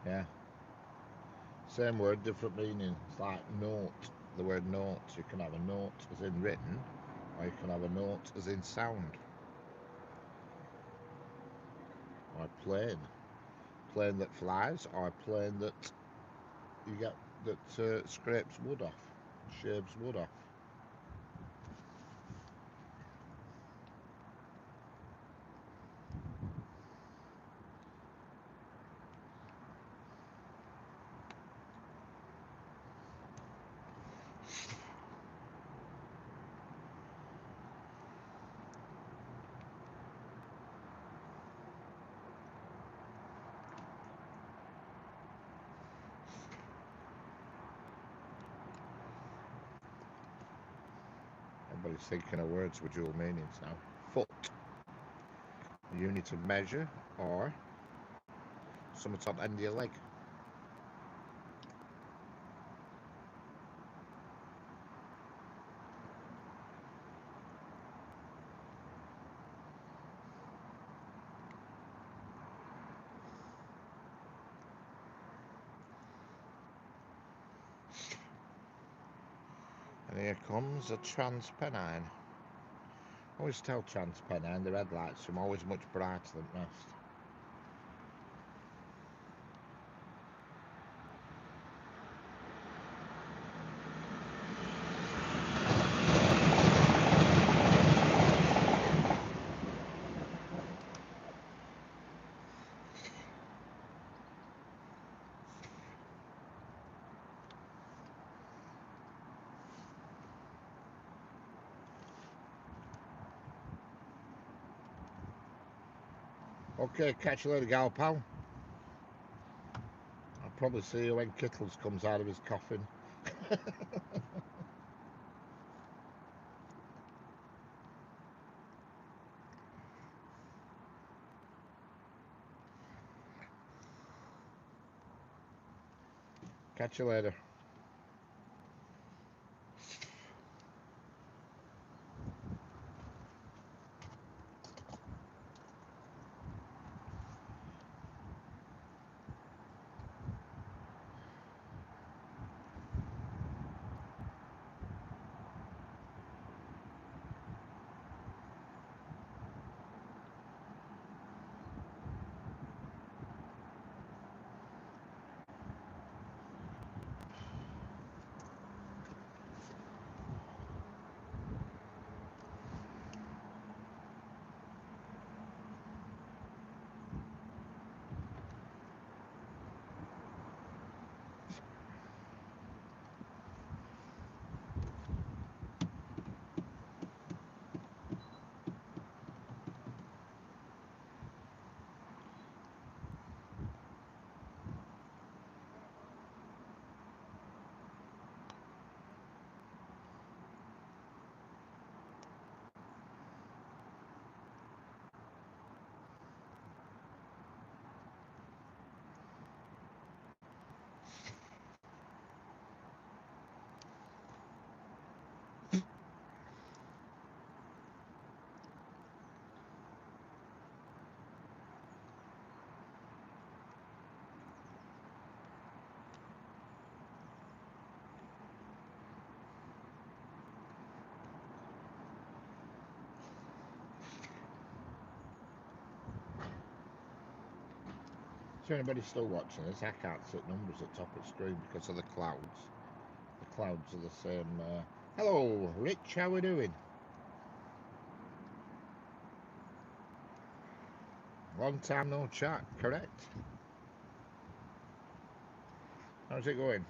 Yeah. Same word, different meaning. It's like note. The word note. You can have a note as in written, or you can have a note as in sound. Or a plane. Plane that flies, or a plane that you get that scrapes wood off, shaves wood off. Everybody's thinking of words with dual meanings now. Foot, unit of measure, or something on the end of your leg. And here comes a transpennine. I always tell transpennine the red lights are always much brighter than the rest. Okay, catch you later, gal pal. I'll probably see you when Kittles comes out of his coffin. Catch you later. If anybody's still watching this, I can't see numbers at top of the screen because of the clouds. The clouds are the same. Hello, Rich, how we doing? Long time no chat, correct? How's it going?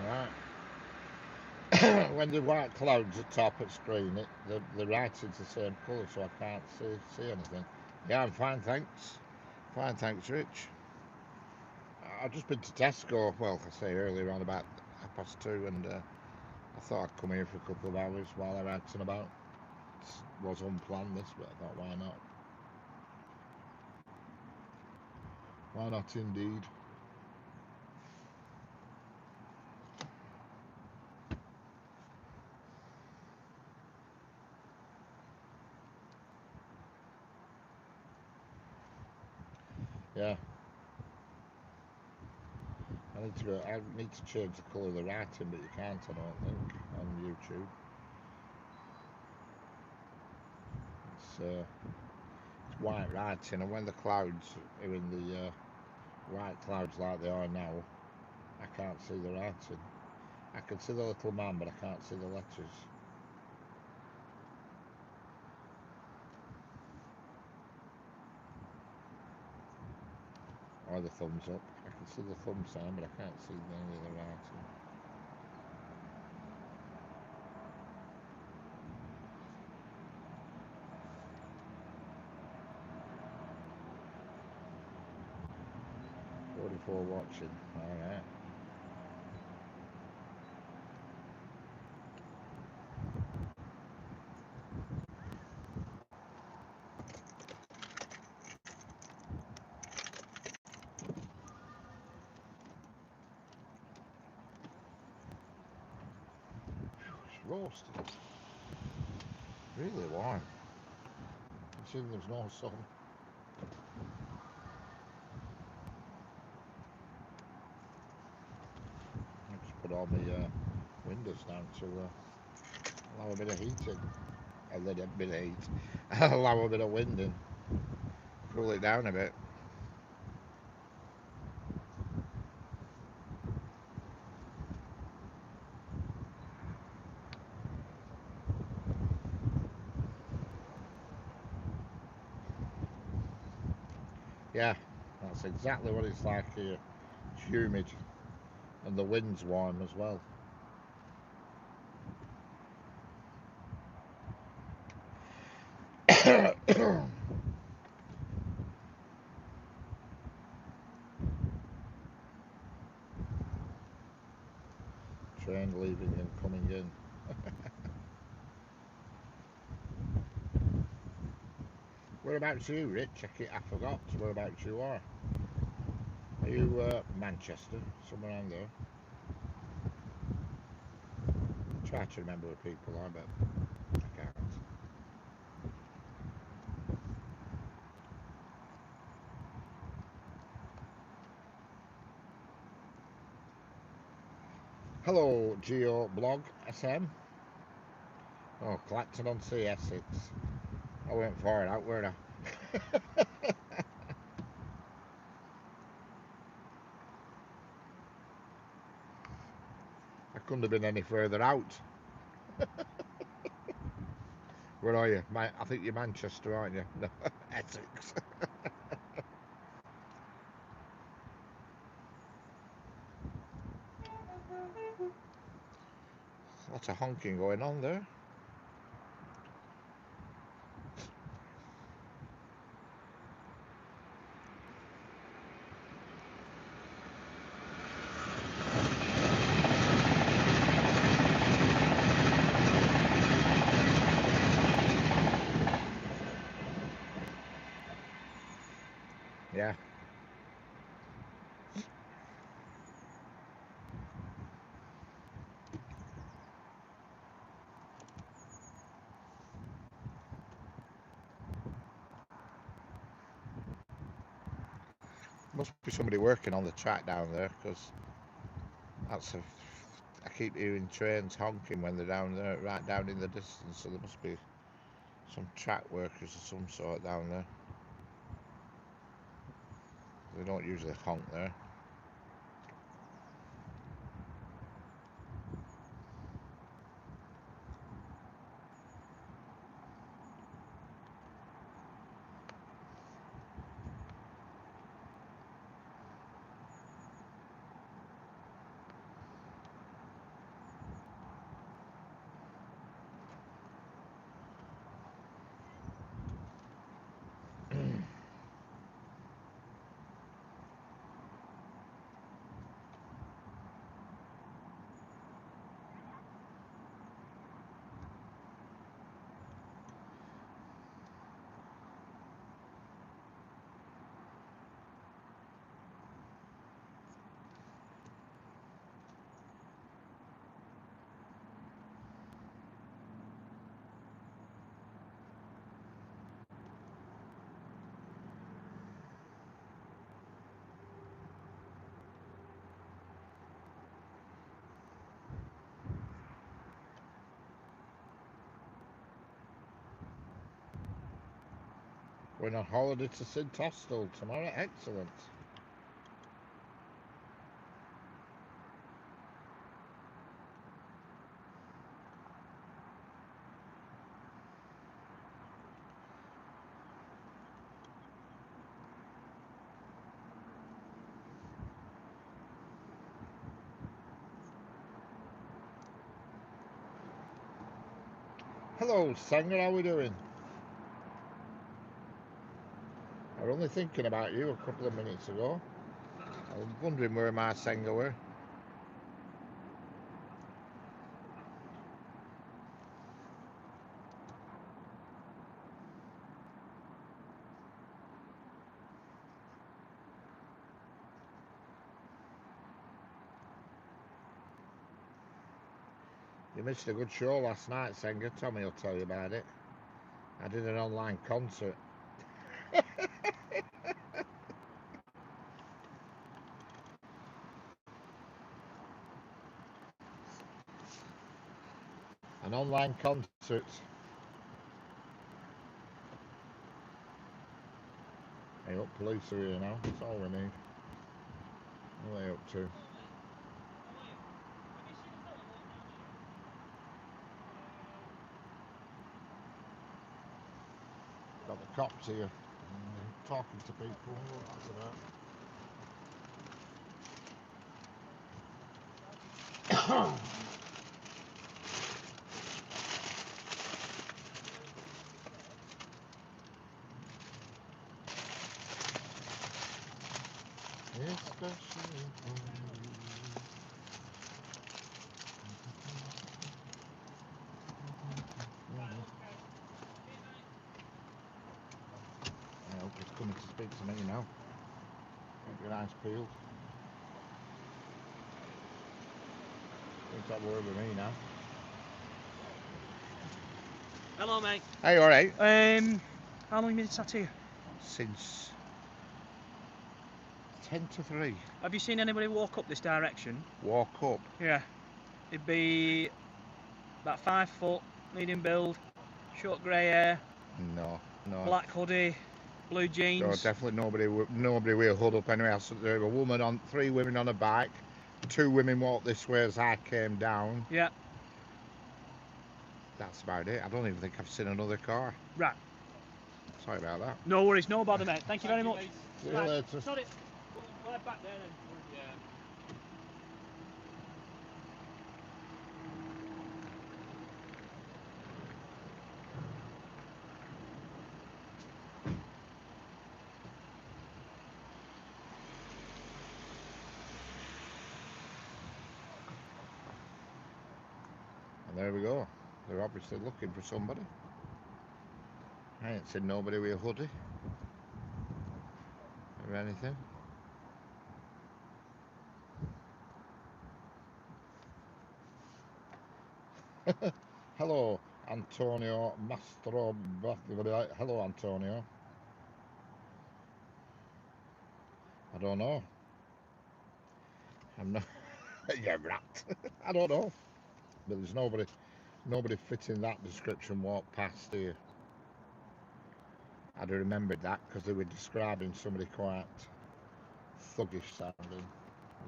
Right. When the white clouds are top of the screen, the writing's the same colour, so I can't see anything. Yeah, I'm fine, thanks. Fine, thanks, Rich. I've just been to Tesco, well, I say earlier on about 2:30, and I thought I'd come here for a couple of hours while I ranting about. It was unplanned this, but I thought, why not? Why not indeed? Yeah. I need to change the colour of the writing, but you can't, I don't think, on YouTube. It's white writing, and when the clouds are in the white clouds like they are now, I can't see the writing. I can see the little man, but I can't see the letters. Or the thumbs up. I can see the thumb sign, but I can't see any of the writing. Before watching. Alright. It's roasted. Really warm. Considering there's no sun. I just put all my windows down to allow a bit of heating. A little bit of heat. Allow a bit of wind in. Cool it down a bit. Yeah, that's exactly what it's like here. It's humid. And the wind's warm as well. Train leaving and coming in. Whereabouts you, Rich? I forgot whereabouts you are. Are you Manchester? Somewhere around there? Try to remember where people are, but I can't. Hello, Geo Blog SM. Oh, Clacton on CS. I went far out, weren't I? I couldn't have been any further out. Where are you? I think you're Manchester, aren't you? No, Essex. Lots of honking going on there. Yeah. Must be somebody working on the track down there, because I keep hearing trains honking when they're down there, right down in the distance. So there must be some track workers of some sort down there. They don't usually honk there. We're on holiday to Sid Tostel tomorrow. Excellent. Hello, Sanger. How are we doing? I was only thinking about you a couple of minutes ago. I was wondering where my Sanger were. You missed a good show last night, Sanger. Tommy will tell you about it. I did an online concert. An online concert. Hey, look, police are here now. That's all we need. What are they up to? Got the cops here. Talking to people. What's that? Especially for you. I hope he's coming to speak to me now. Keep your eyes peeled. Don't stop worrying with me now. Hello, mate. Hey, all right. How long have you been sat here? Since 10 to 3. Have you seen anybody walk up this direction? Walk up. Yeah. It'd be about 5 foot, medium build, short grey hair, No. black hoodie, blue jeans. No, definitely nobody will huddle up anyway. There was a woman on, 3 women on a bike. 2 women walked this way as I came down. Yeah. That's about it. I don't even think I've seen another car. Right. Sorry about that. No worries, no bother, mate. Thank you very much. See you later. Sorry. We'll head back there then. Yeah. And there we go. They're obviously looking for somebody. I ain't seen nobody with a hoodie or anything. Hello, Antonio Mastro. Hello, Antonio. I don't know. I'm not. Yeah, rat. I don't know. But there's nobody fitting that description walked past here. I'd have remembered that because they were describing somebody quite thuggish sounding.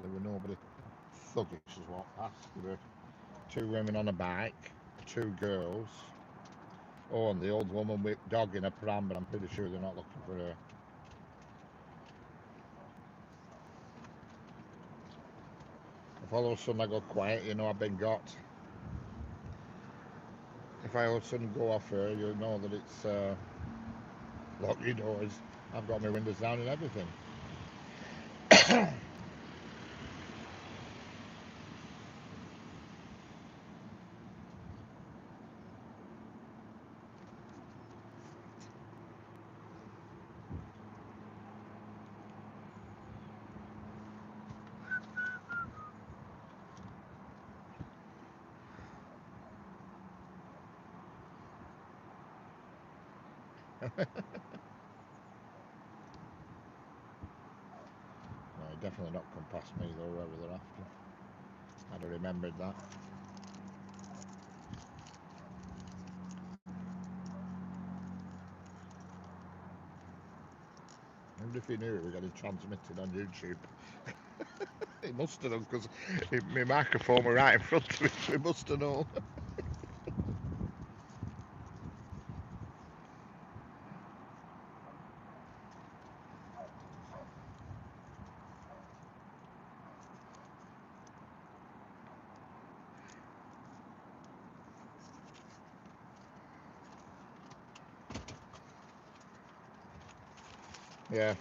There were nobody thuggish as walked past. There were two women on a bike, two girls. Oh, and the old woman with dog in a pram, but I'm pretty sure they're not looking for her. If all of a sudden I go quiet, you know I've been got. If I all of a sudden go off her, you'll know that it's lock your doors. I've got my windows down and everything. No, definitely not come past me though, whoever they're after. I'd have remembered that. I wonder if he knew it was getting transmitted on YouTube. He must have done because my microphone were right in front of me, so he must have known. Yeah.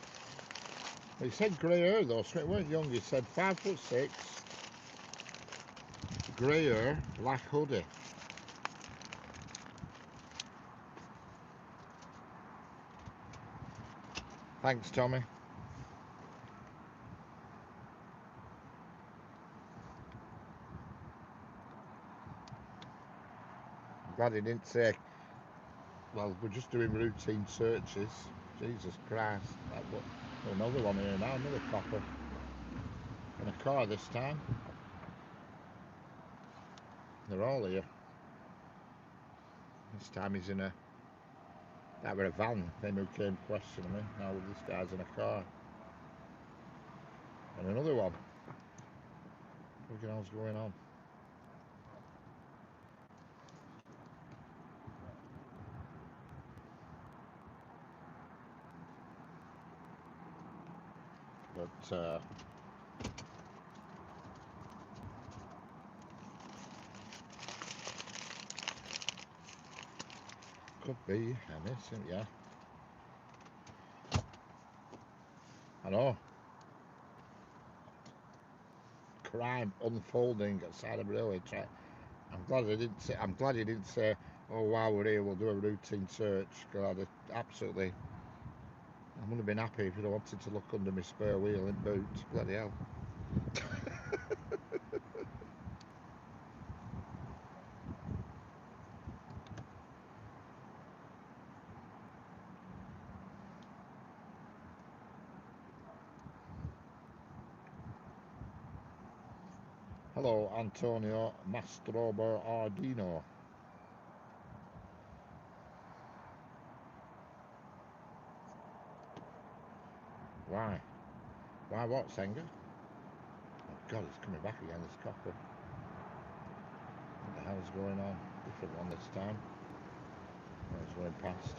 He said grey hair though, so it weren't young. He said 5'6", grey hair, black hoodie. Thanks, Tommy. I'm glad he didn't say, well, we're just doing routine searches. Jesus Christ. Another one here now, another copper. In a car this time. They're all here. This time he's in a... That were a van, then who came questioning me. Now this guy's in a car. And another one. What the hell's going on? But, could be anything, yeah. I know. Crime unfolding at side of railway track. I'm glad he didn't say. I'm glad he didn't say, "Oh, while we're here, we'll do a routine search." Because I'd absolutely. I wouldn't have been happy if he'd have wanted to look under my spare wheel in boot. Bloody hell. Hello, Antonio Mastrober Ardino. Why? Why what, Senga? Oh God, it's coming back again, this copper. What the hell's going on? Different one this time. Oh, he's going past.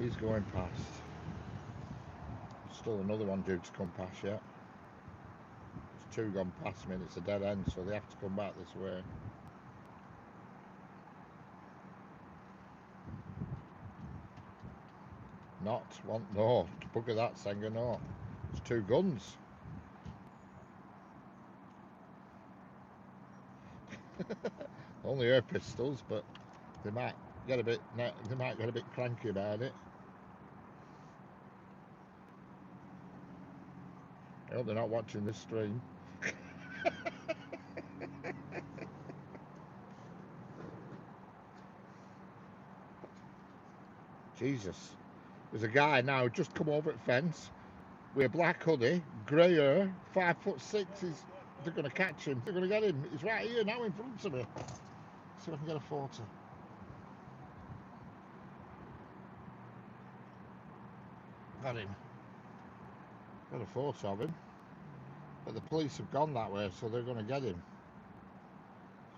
He's going past. Still another one due to come past yet. There's two gone past me and it's a dead end, so they have to come back this way. Not one, no. Bugger that, Senga, no. It's two guns. Only air pistols, but they might get a bit cranky about it. I hope they're not watching this stream. Jesus. There's a guy now just come over at fence. with a black hoodie, grey hair, 5'6". They're going to catch him. They're going to get him. He's right here now in front of me. See if I can get a photo. Got him. Got a photo of him. But the police have gone that way, so they're going to get him.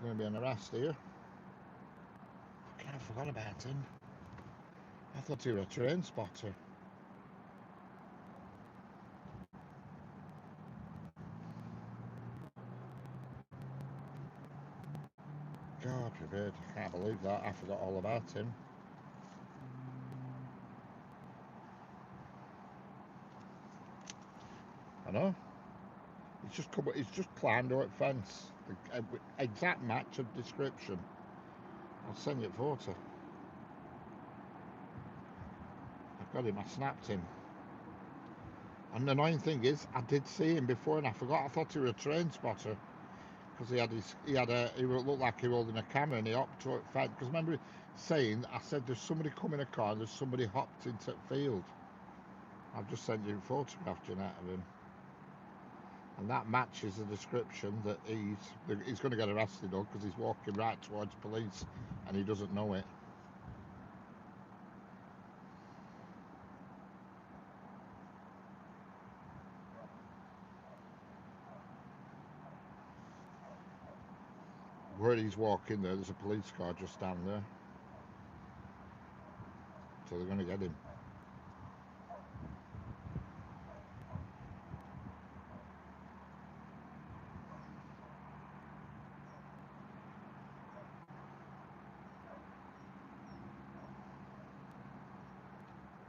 There's going to be an arrest here. I forgot about him. I thought he was a train spotter. God forbid. I can't believe that. I forgot all about him. I know. He's just climbed over the fence. The exact match of description. I'll send you a photo. I've got him. I snapped him. And the annoying thing is, I did see him before, and I forgot. I thought he was a train spotter because he looked like he was holding a camera, and he hopped over the fence. Because remember saying, I said, "There's somebody coming in a car, and there's somebody hopped into the field." I've just sent you a photograph, Jeanette, of him. And that matches the description that he's going to get arrested though, because he's walking right towards police and he doesn't know it. Where he's walking there's a police car just down there. So they're going to get him.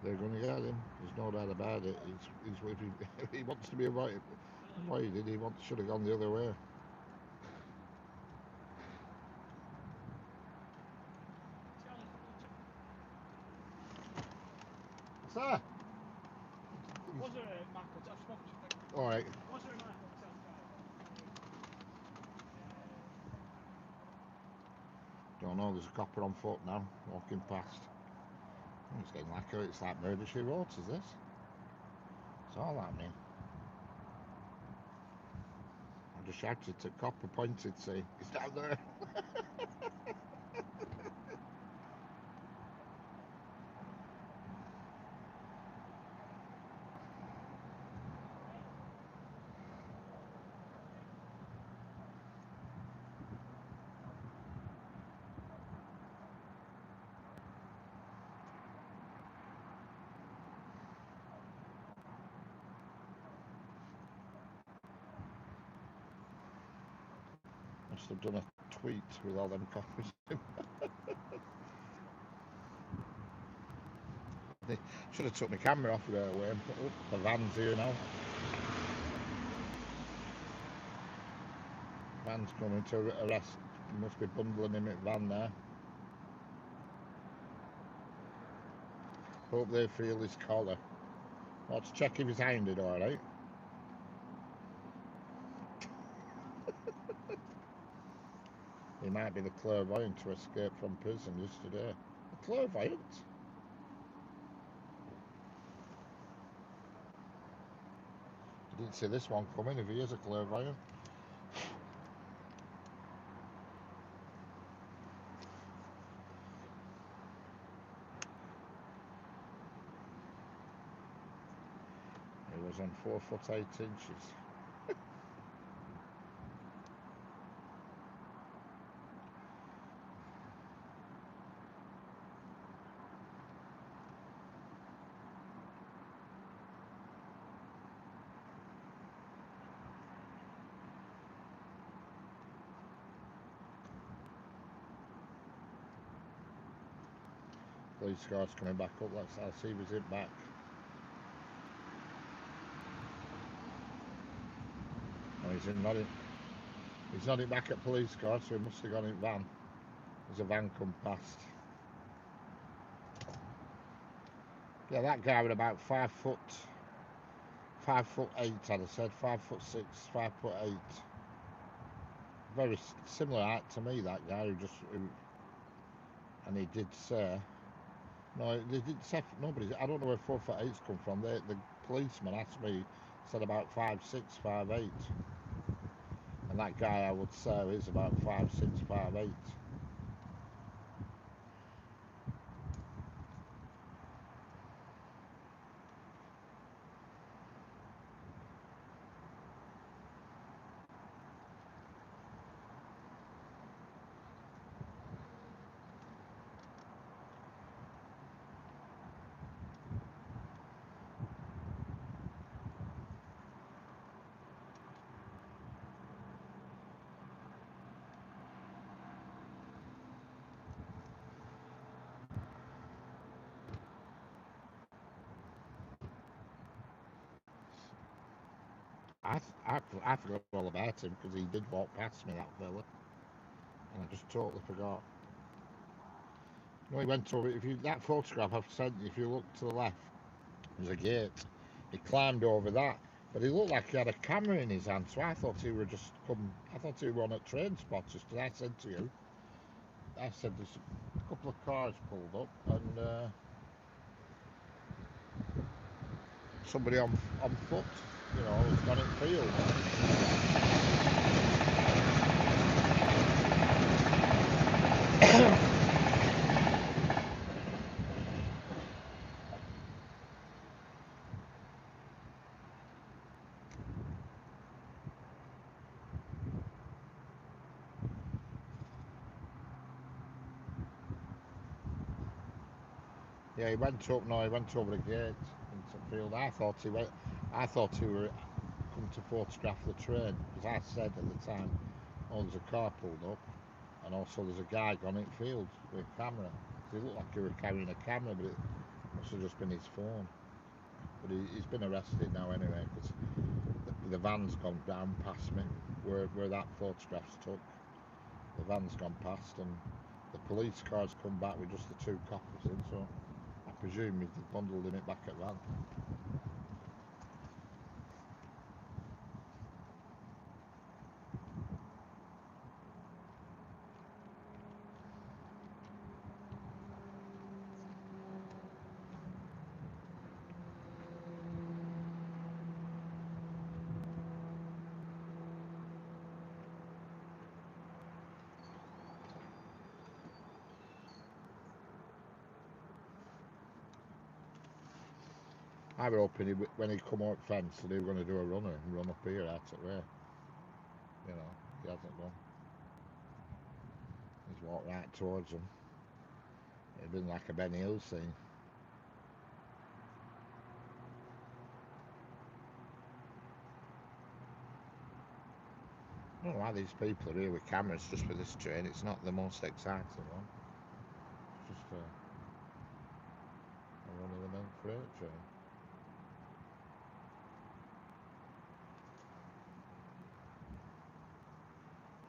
They're going to get him. There's no doubt about it. He wants to be avoided. He should have gone the other way. Sir? Was there a Michael? I've spoken to you. All right. Was there a Michael? Don't know. There's a copper on foot now, walking past. It's getting like it's like Murder She Wrote, is this? It's all happening. I just shouted to copper, pointed, say, he's down there. Must have done a tweet with all them copies. They should have took my camera off right away and put up the van's here now. Van's coming to arrest. Must be bundling him in van there. Hope they feel his collar. Let's check if he's handed alright. He might be the clairvoyant to escape from prison yesterday. The clairvoyant? I didn't see this one coming if he is a clairvoyant. He was on 4 foot 8 inches. Police car's coming back up. I'll see if he's in back. No, he's not in back at police car, so he must have gone in van. There's a van come past. Yeah, that guy was about 5 foot 8, I'd have said. 5'6", 5'8". Very similar height to me, that guy and he did say, no, they didn't say, nobody, I don't know where 4'8's come from. The policeman asked me, said about 5'6", 5'8", and that guy I would say is about 5'6", 5'8". I forgot all about him because he did walk past me, that fella, and I just totally forgot. No, he went over. If you that photograph I've sent you, if you look to the left, there's a gate. He climbed over that, but he looked like he had a camera in his hand. So I thought he were just come. I thought he were on a train spotters. Because I said to you, I said there's a couple of cars pulled up and somebody on foot, you know, has gone in field. Yeah, he went up. No, he went over the gate into the field. I thought he went. I thought he were come to photograph the train because I said at the time, "Oh, there's a car pulled up, and also there's a guy gone in field with a camera." He looked like he were carrying a camera, but it must have just been his phone. But he's been arrested now anyway because the van's gone down past me where that photograph's took. The van's gone past, and the police car's come back with just the two coppers in. So I presume he's bundled in it back at van. I were hoping when he come out fence that he were going to do a runner and run up here out of way. You know, he hasn't done. He's walked right towards them. It'd been like a Benny Hill scene. I don't know why these people are here with cameras just for this train. It's not the most exciting one. It's just a run-of-the-mill freight train.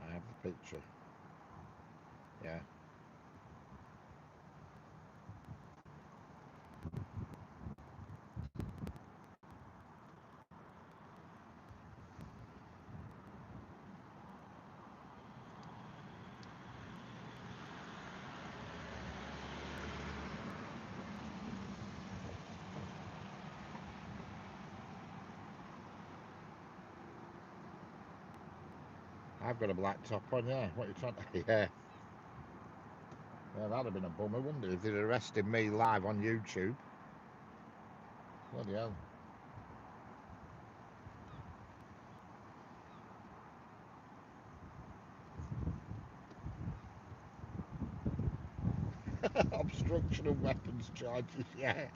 I have the picture. Yeah. I've got a black top on, yeah. What are you talking about? Yeah. Yeah, that'd have been a bummer, wouldn't it, if they'd arrested me live on YouTube. Bloody hell. Obstruction of weapons charges, yeah.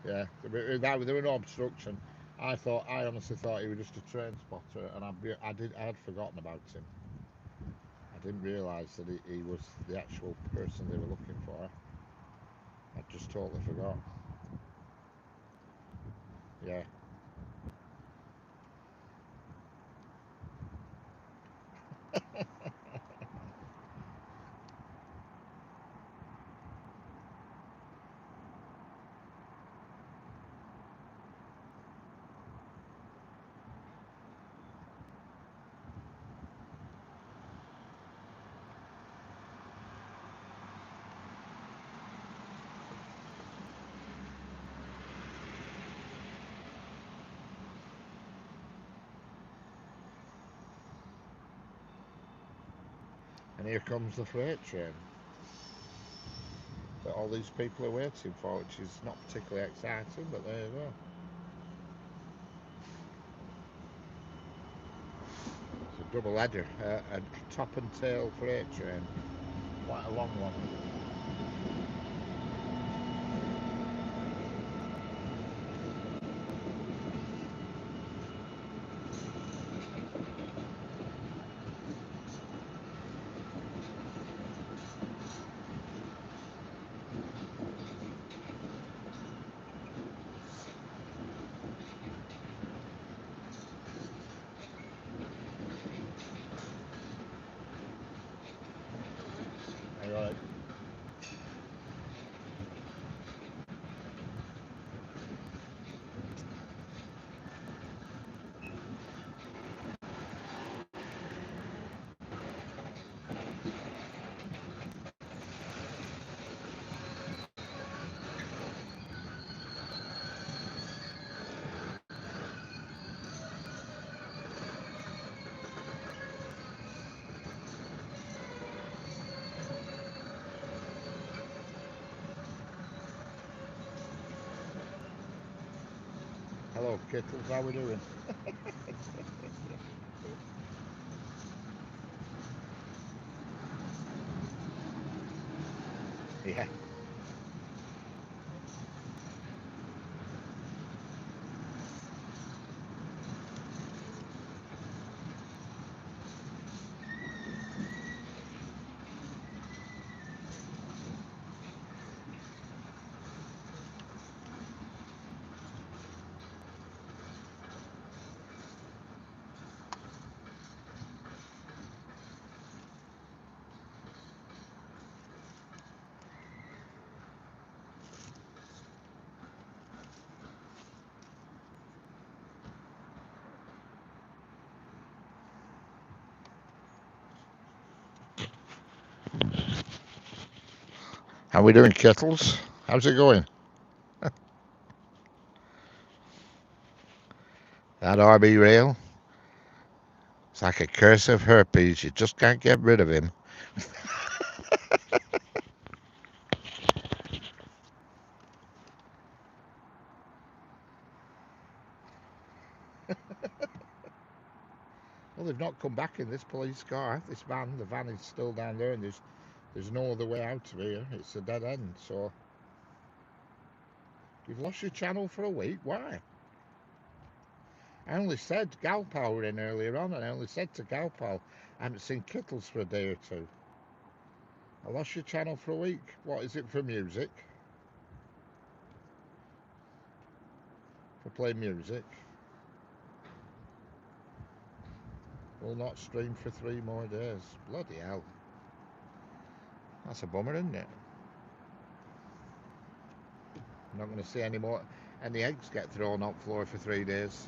Yeah, there were no obstruction. I honestly thought he was just a train spotter, and I had forgotten about him. I didn't realise that he was the actual person they were looking for. I just totally forgot. Yeah. And here comes the freight train that all these people are waiting for, which is not particularly exciting, but there you go. It's a double header, a top and tail freight train, quite a long one. All right. Hello, Kittles, how we doing? Yeah. How we doing, Kittles? How's it going? That RB rail? It's like a curse of herpes. You just can't get rid of him. Well, they've not come back in this police car, this van. The van is still down there, and there's no other way out of here. It's a dead end. So you've lost your channel for a week. Why? I only said Galpal were in earlier on, and I only said to Galpal, I haven't seen Kittles for a day or two. I lost your channel for a week. What is it for music? For playing music? Will not stream for 3 more days. Bloody hell. That's a bummer, isn't it? I'm not going to see any eggs get thrown on floor for 3 days.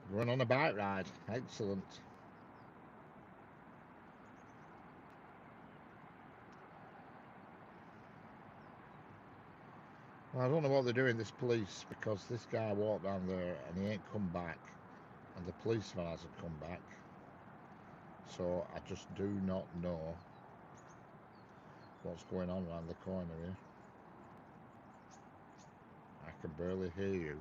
Run on a bike ride. Excellent. Well, I don't know what they're doing, this police, because this guy walked down there and he ain't come back, and the policeman hasn't come back. So I just do not know what's going on around the corner here. I can barely hear you.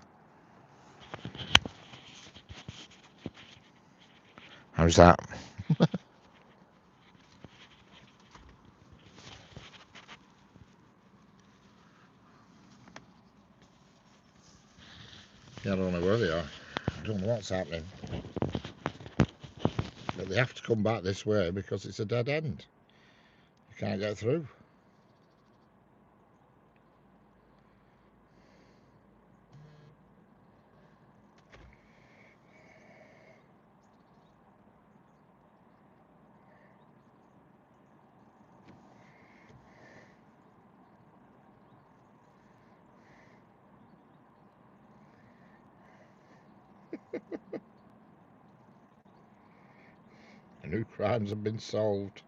How's that? Yeah, I don't know where they are. I don't know what's happening. But they have to come back this way because it's a dead end. You can't get through. New crimes have been solved.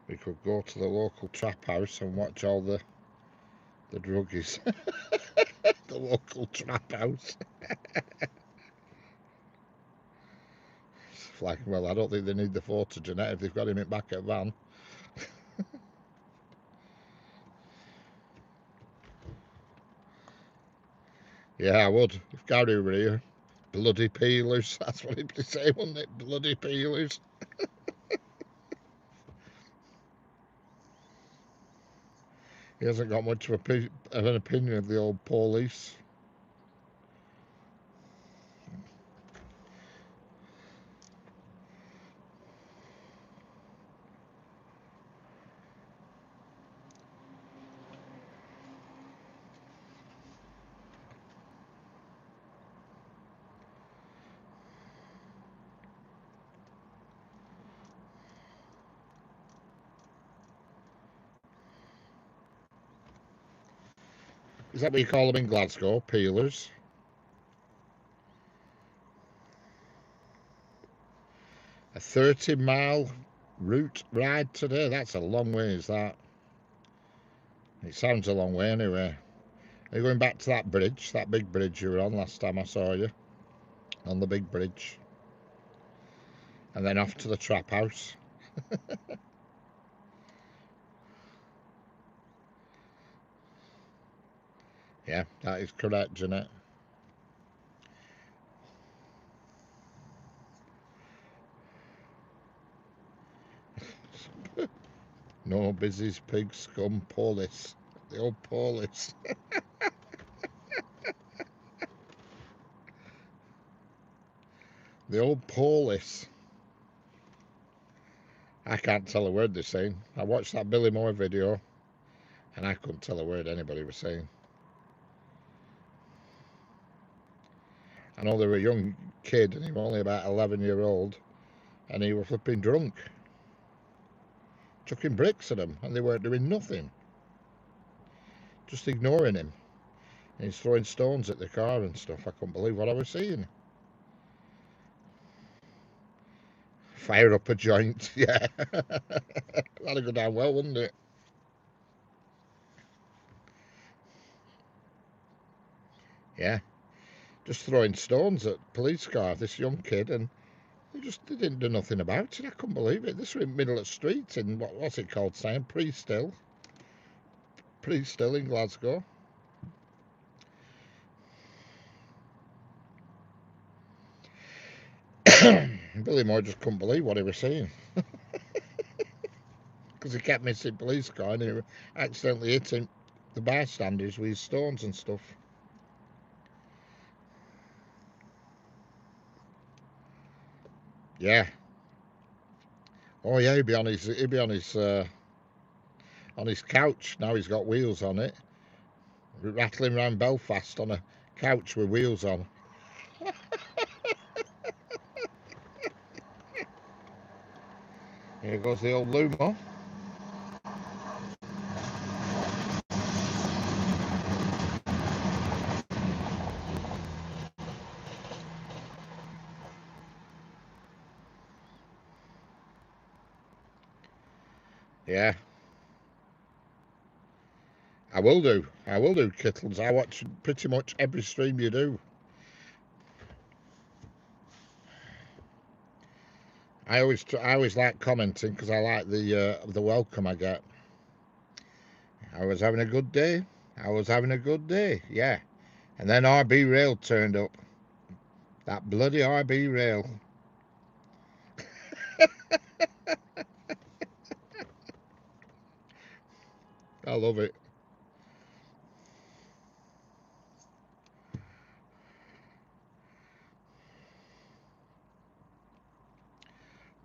We could go to the local trap house and watch all the druggies. The local trap house. It's like, well, I don't think they need the photo, Jeanette, if they've got him in back at van. Yeah, I would, if Gary were here. Bloody peelers, that's what he'd say, wouldn't it? Bloody peelers. He hasn't got much of an opinion of the old police. Is that what you call them in Glasgow? Peelers? A 30-mile route ride today? That's a long way, is that? It sounds a long way anyway. Are you going back to that bridge? That big bridge you were on last time I saw you? On the big bridge. And then off to the trap house. Yeah, that is correct, Jeanette. No busies, pigs, scum, police. The old police. The old police. I can't tell a word they're saying. I watched that Billy Moore video and I couldn't tell a word anybody was saying. I know they were a young kid and he was only about 11-year-old and he was flipping drunk. Chucking bricks at them and they weren't doing nothing. Just ignoring him. And he's throwing stones at the car and stuff. I couldn't believe what I was seeing. Fire up a joint, yeah. That'd go down well, wouldn't it? Yeah. Just throwing stones at police car, this young kid, and they didn't do nothing about it. I couldn't believe it. This was in the middle of the street in, what's it called, Sam? Priestill in Glasgow. Billy Moore just couldn't believe what he was seeing. Because he kept missing police car and he accidentally hitting the bystanders with his stones and stuff. Yeah. Oh yeah, he'd be on his couch. Now he's got wheels on it. Rattling around Belfast on a couch with wheels on. Here goes the old Lumo. Yeah. I will do, Kittles. I watch pretty much every stream you do. I always like commenting because I like the welcome I get. I was having a good day. Yeah. And then RB Rail turned up. That bloody RB Rail. I love it.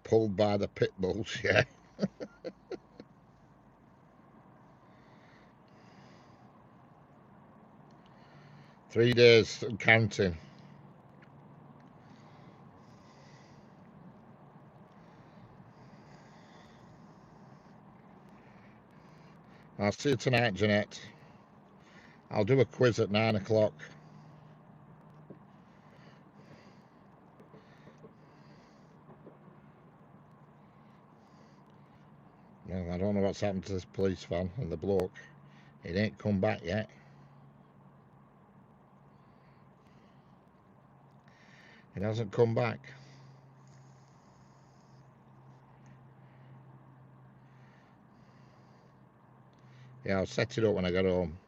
Pulled by the pit bulls, yeah. Three days and counting. I'll see you tonight, Jeanette. I'll do a quiz at 9 o'clock. Well, I don't know what's happened to this police van and the bloke. It ain't come back yet. It hasn't come back. Yeah, I'll set it up when I get home.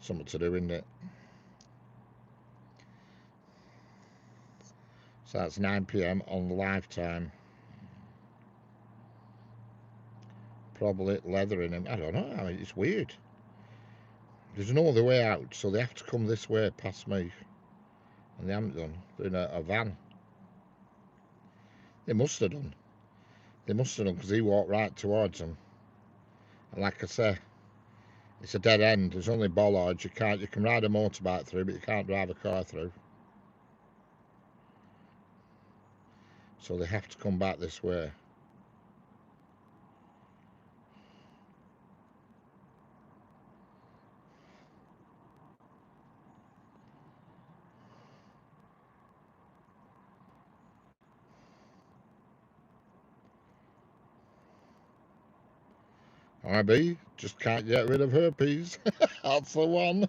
Something to do, isn't it? So that's 9 PM on Lifetime. Probably leathering him. I don't know. I mean, it's weird. There's no other way out, so they have to come this way past me. And they haven't done. They're in a van. They must have done. They must have done because he walked right towards them. And like I say, it's a dead end. There's only bollards. You can ride a motorbike through, but you can't drive a car through. So they have to come back this way. IB just can't get rid of herpes. That's the one.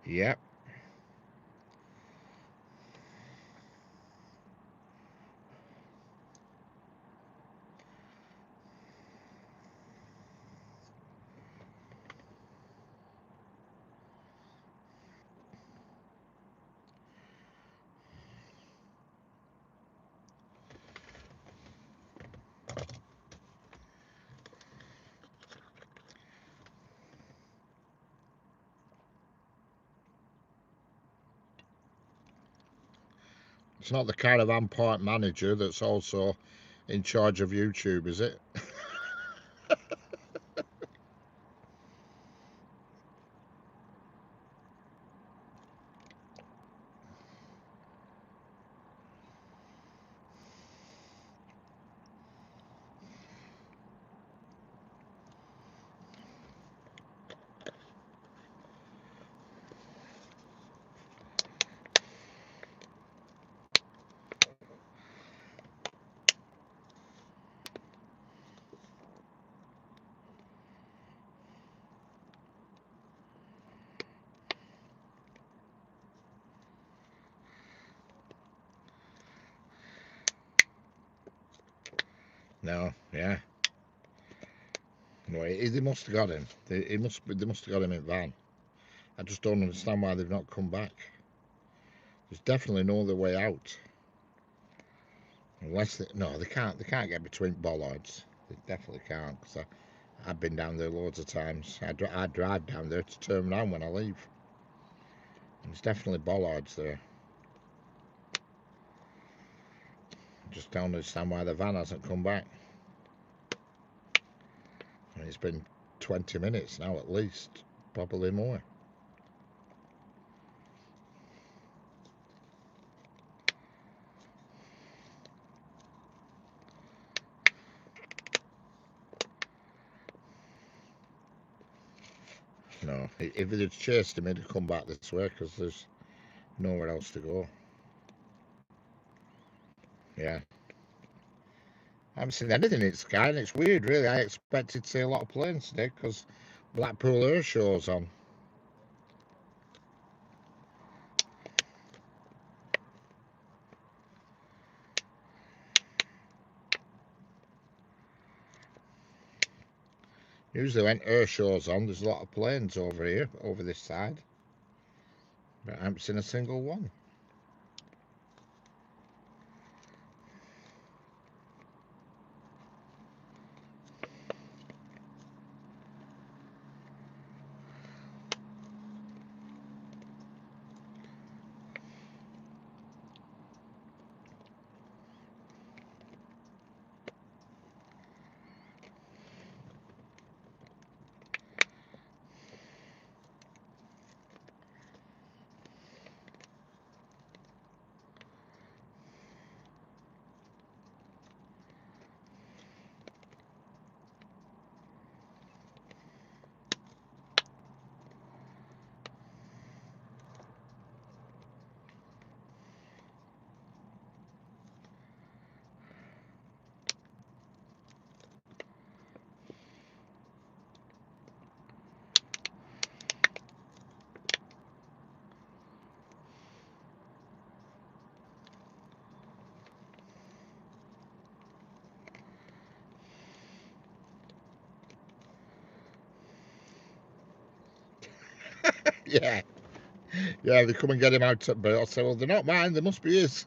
Yep. It's not the caravan park manager that's also in charge of YouTube, is it? No, yeah. No, they must have got him. They must have got him in van. I just don't understand why they've not come back. There's definitely no other way out. Unless they can't get between bollards. They definitely can't. Because I've been down there loads of times. I drive down there to turn around when I leave. And there's definitely bollards there. Just don't understand why the van hasn't come back. And it's been 20 minutes now at least, probably more. No, if they'd chased him, he'd have come back this way because there's nowhere else to go. Yeah. I haven't seen anything in the sky, and it's weird, really. I expected to see a lot of planes today because Blackpool Air Show's on. Usually when air show's on, there's a lot of planes over here, over this side. But I haven't seen a single one. Yeah. Yeah, they come and get him out at birth. I say, well, they're not mine, they must be his.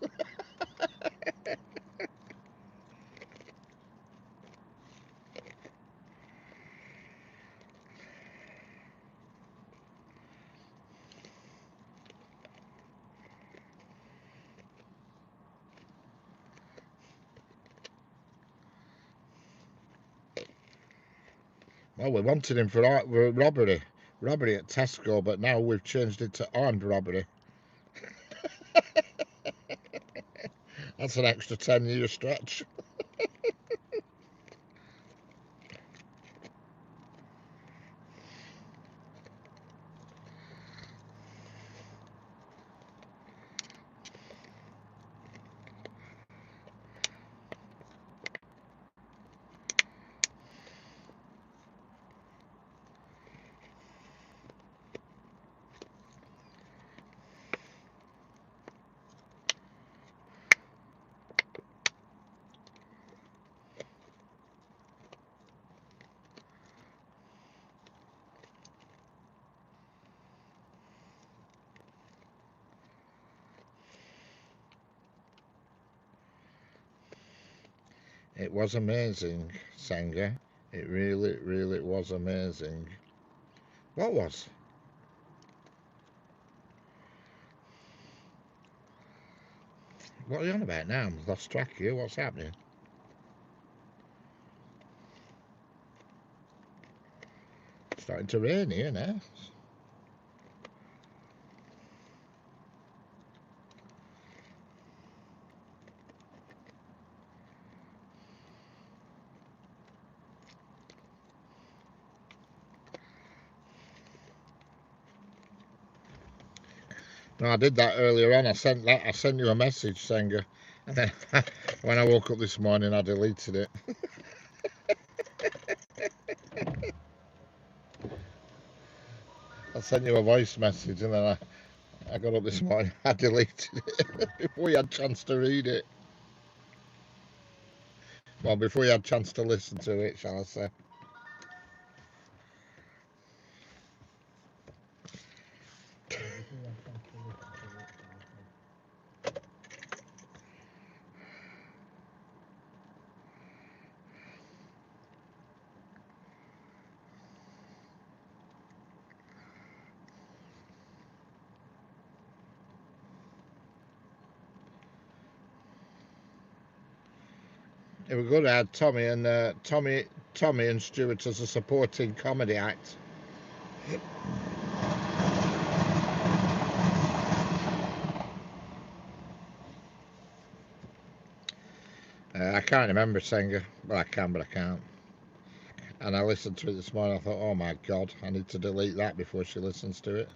Well, we wanted him for robbery. Robbery at Tesco, but now we've changed it to armed robbery. That's an extra 10-year stretch. It was amazing, Senga. It really, really was amazing. What was? What are you on about now? I'm lost track here. What's happening? It's starting to rain here now. No, I did that earlier on. I sent you a message, Senga, and then when I woke up this morning, I deleted it. I sent you a voice message, and then I got up this morning, I deleted it before you had a chance to read it. Well, before you had a chance to listen to it, shall I say. It was good. I had Tommy and Stuart as a supporting comedy act. I can't remember Senga. Well, I can, but I can't. And I listened to it this morning. I thought, oh my God, I need to delete that before she listens to it.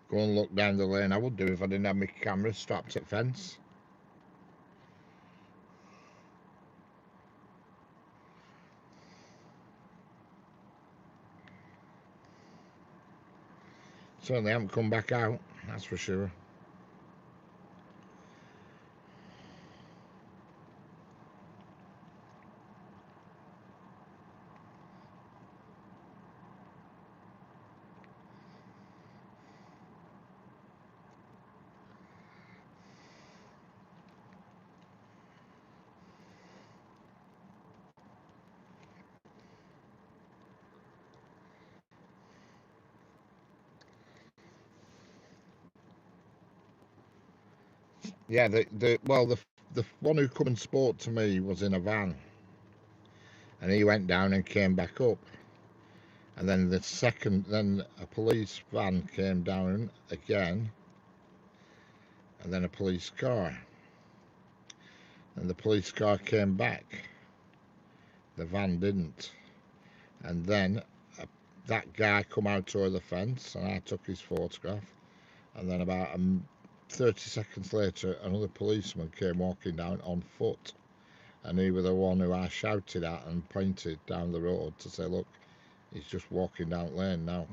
Go and look down the lane. I would do if I didn't have my camera strapped at fence. Certainly haven't come back out, that's for sure. Yeah, the one who come and spoke to me was in a van, and he went down and came back up, and then then a police van came down again, and then a police car, and the police car came back. The van didn't, and then that guy come out over the fence, and I took his photograph, and then about 30 seconds later, another policeman came walking down on foot, and he was the one who I shouted at and pointed down the road to say, look, he's just walking down lane now.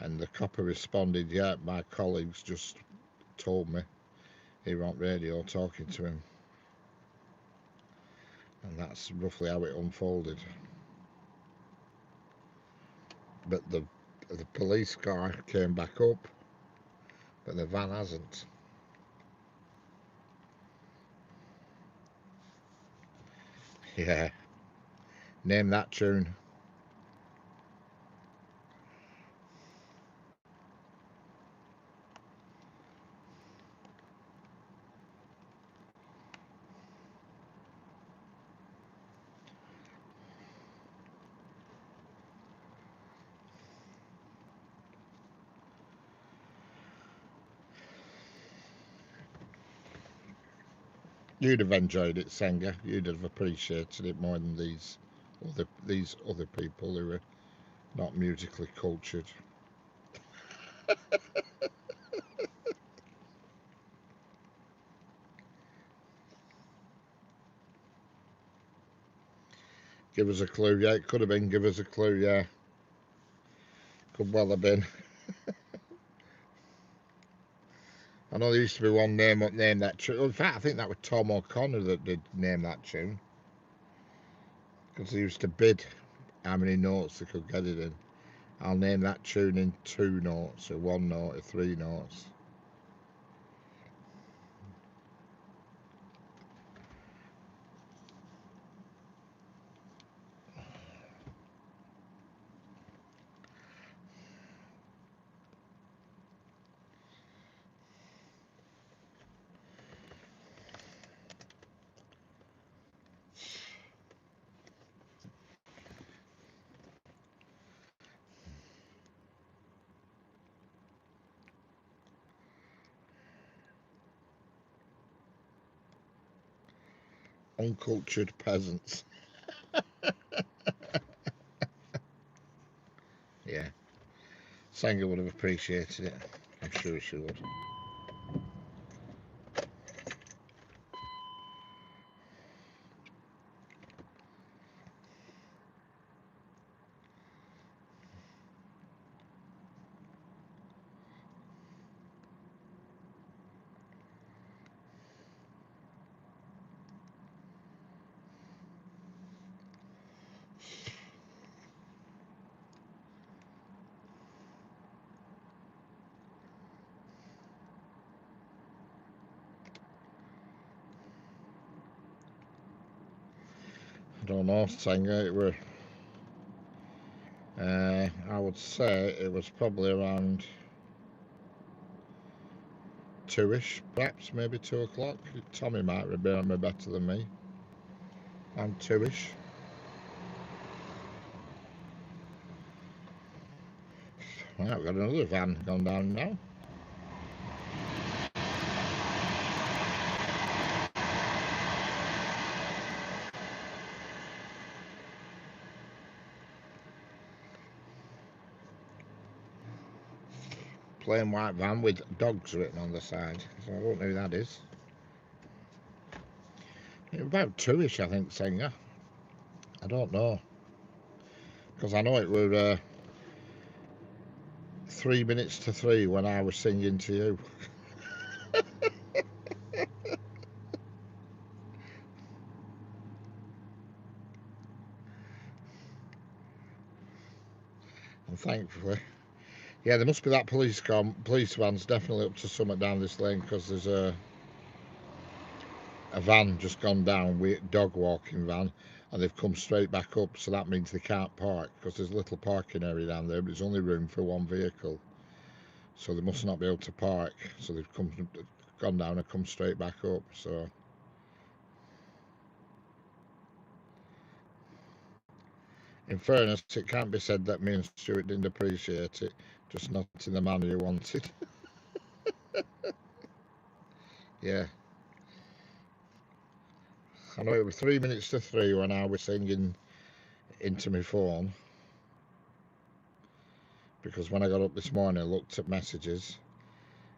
And the copper responded, yeah, my colleagues just told me he was on radio talking to him. And that's roughly how it unfolded. But the police car came back up, but the van hasn't. Yeah, name that tune. You'd have enjoyed it, Senga. You'd have appreciated it more than these other people who are not musically cultured. Give us a clue, yeah. It could have been. Give us a clue, yeah. Could well have been. I know there used to be one name that tune. In fact, I think that was Tom O'Connor that did name that tune, because he used to bid how many notes they could get it in. I'll name that tune in 2 notes, or 1 note, or 3 notes. Uncultured peasants. Yeah. Sanger would have appreciated it. I'm sure she would. I don't know, Sanger. It were. I would say it was probably around 2ish, perhaps, maybe 2 o'clock. Tommy might remember better than me. I'm 2ish. Right, we've got another van gone down now. plain white van with dogs written on the side. So I don't know who that is. It was about 2ish, I think, singer. I don't know. Because I know it were 3 minutes to 3 when I was singing to you. And thankfully, yeah, there must be that police van's definitely up to something down this lane, because there's a van just gone down, with dog walking van, and they've come straight back up, so that means they can't park, because there's a little parking area down there, but there's only room for one vehicle, so they must not be able to park, so they've gone down and come straight back up. So in fairness, it can't be said that me and Stuart didn't appreciate it, just not in the manner you wanted. Yeah, I know it was 3 minutes to 3 when I was singing into my phone, because when I got up this morning I looked at messages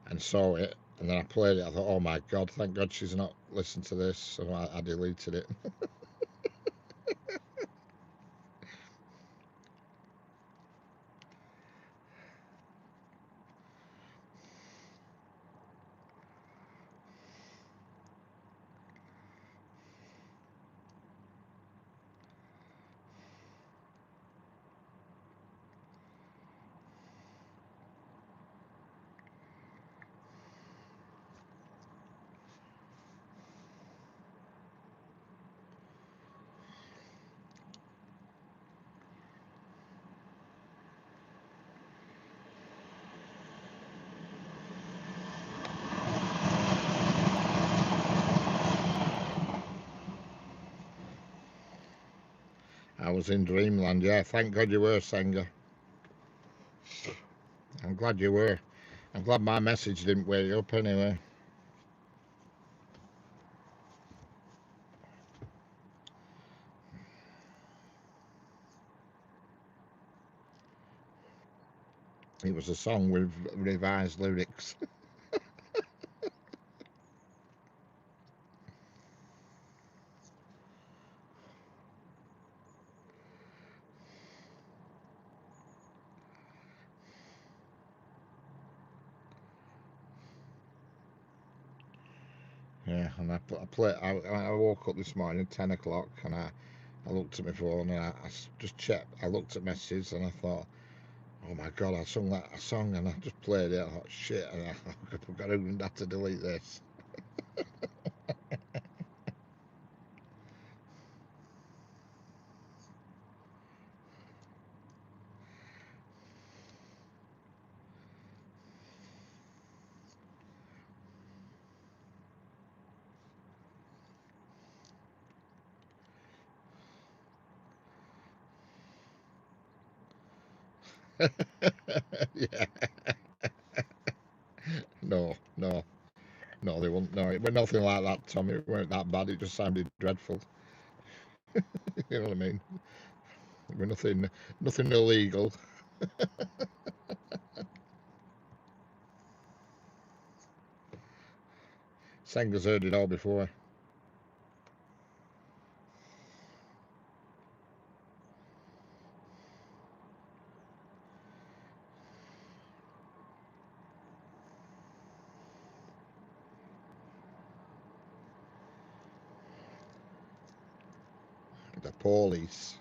and saw it, and then I played it. I thought, oh my god, thank god she's not listened to this, so I deleted it. I was in dreamland. Yeah, thank god you were, Sanger. I'm glad you were. I'm glad my message didn't wake you up anyway. It was a song with revised lyrics. Yeah, and I woke up this morning at 10 o'clock, and I looked at my phone, and I just checked. I looked at messages, and I thought, oh my god, I sung that song, and I just played it. I thought, shit, and I've got to have to delete this. Yeah, no, no, no, they won't. No, it was nothing like that, Tom. It weren't that bad. It just sounded dreadful. You know what I mean? It was nothing illegal. Sanger's heard it all before. The police.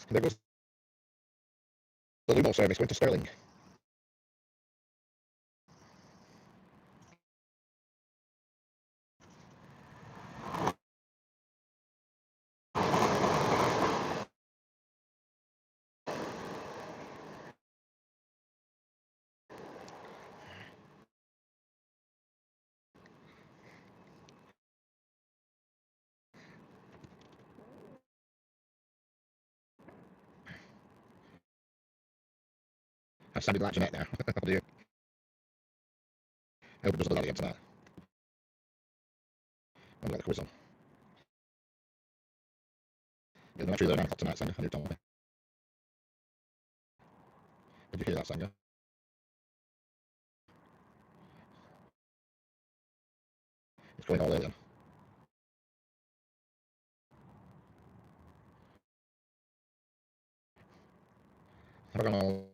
There goes the Lumo service going to Stirling. I've sounded like Jeanette now. What do you? I hope it doesn't do that again tonight. I'm going to get the quiz on. Yeah, I'm actually there 9 o'clock tonight, Sanga. You told me. Did you hear that, Sanga? It's going all alien. Have I gone all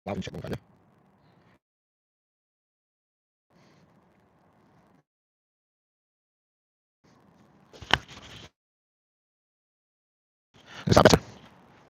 live and check one, can you? Is that better?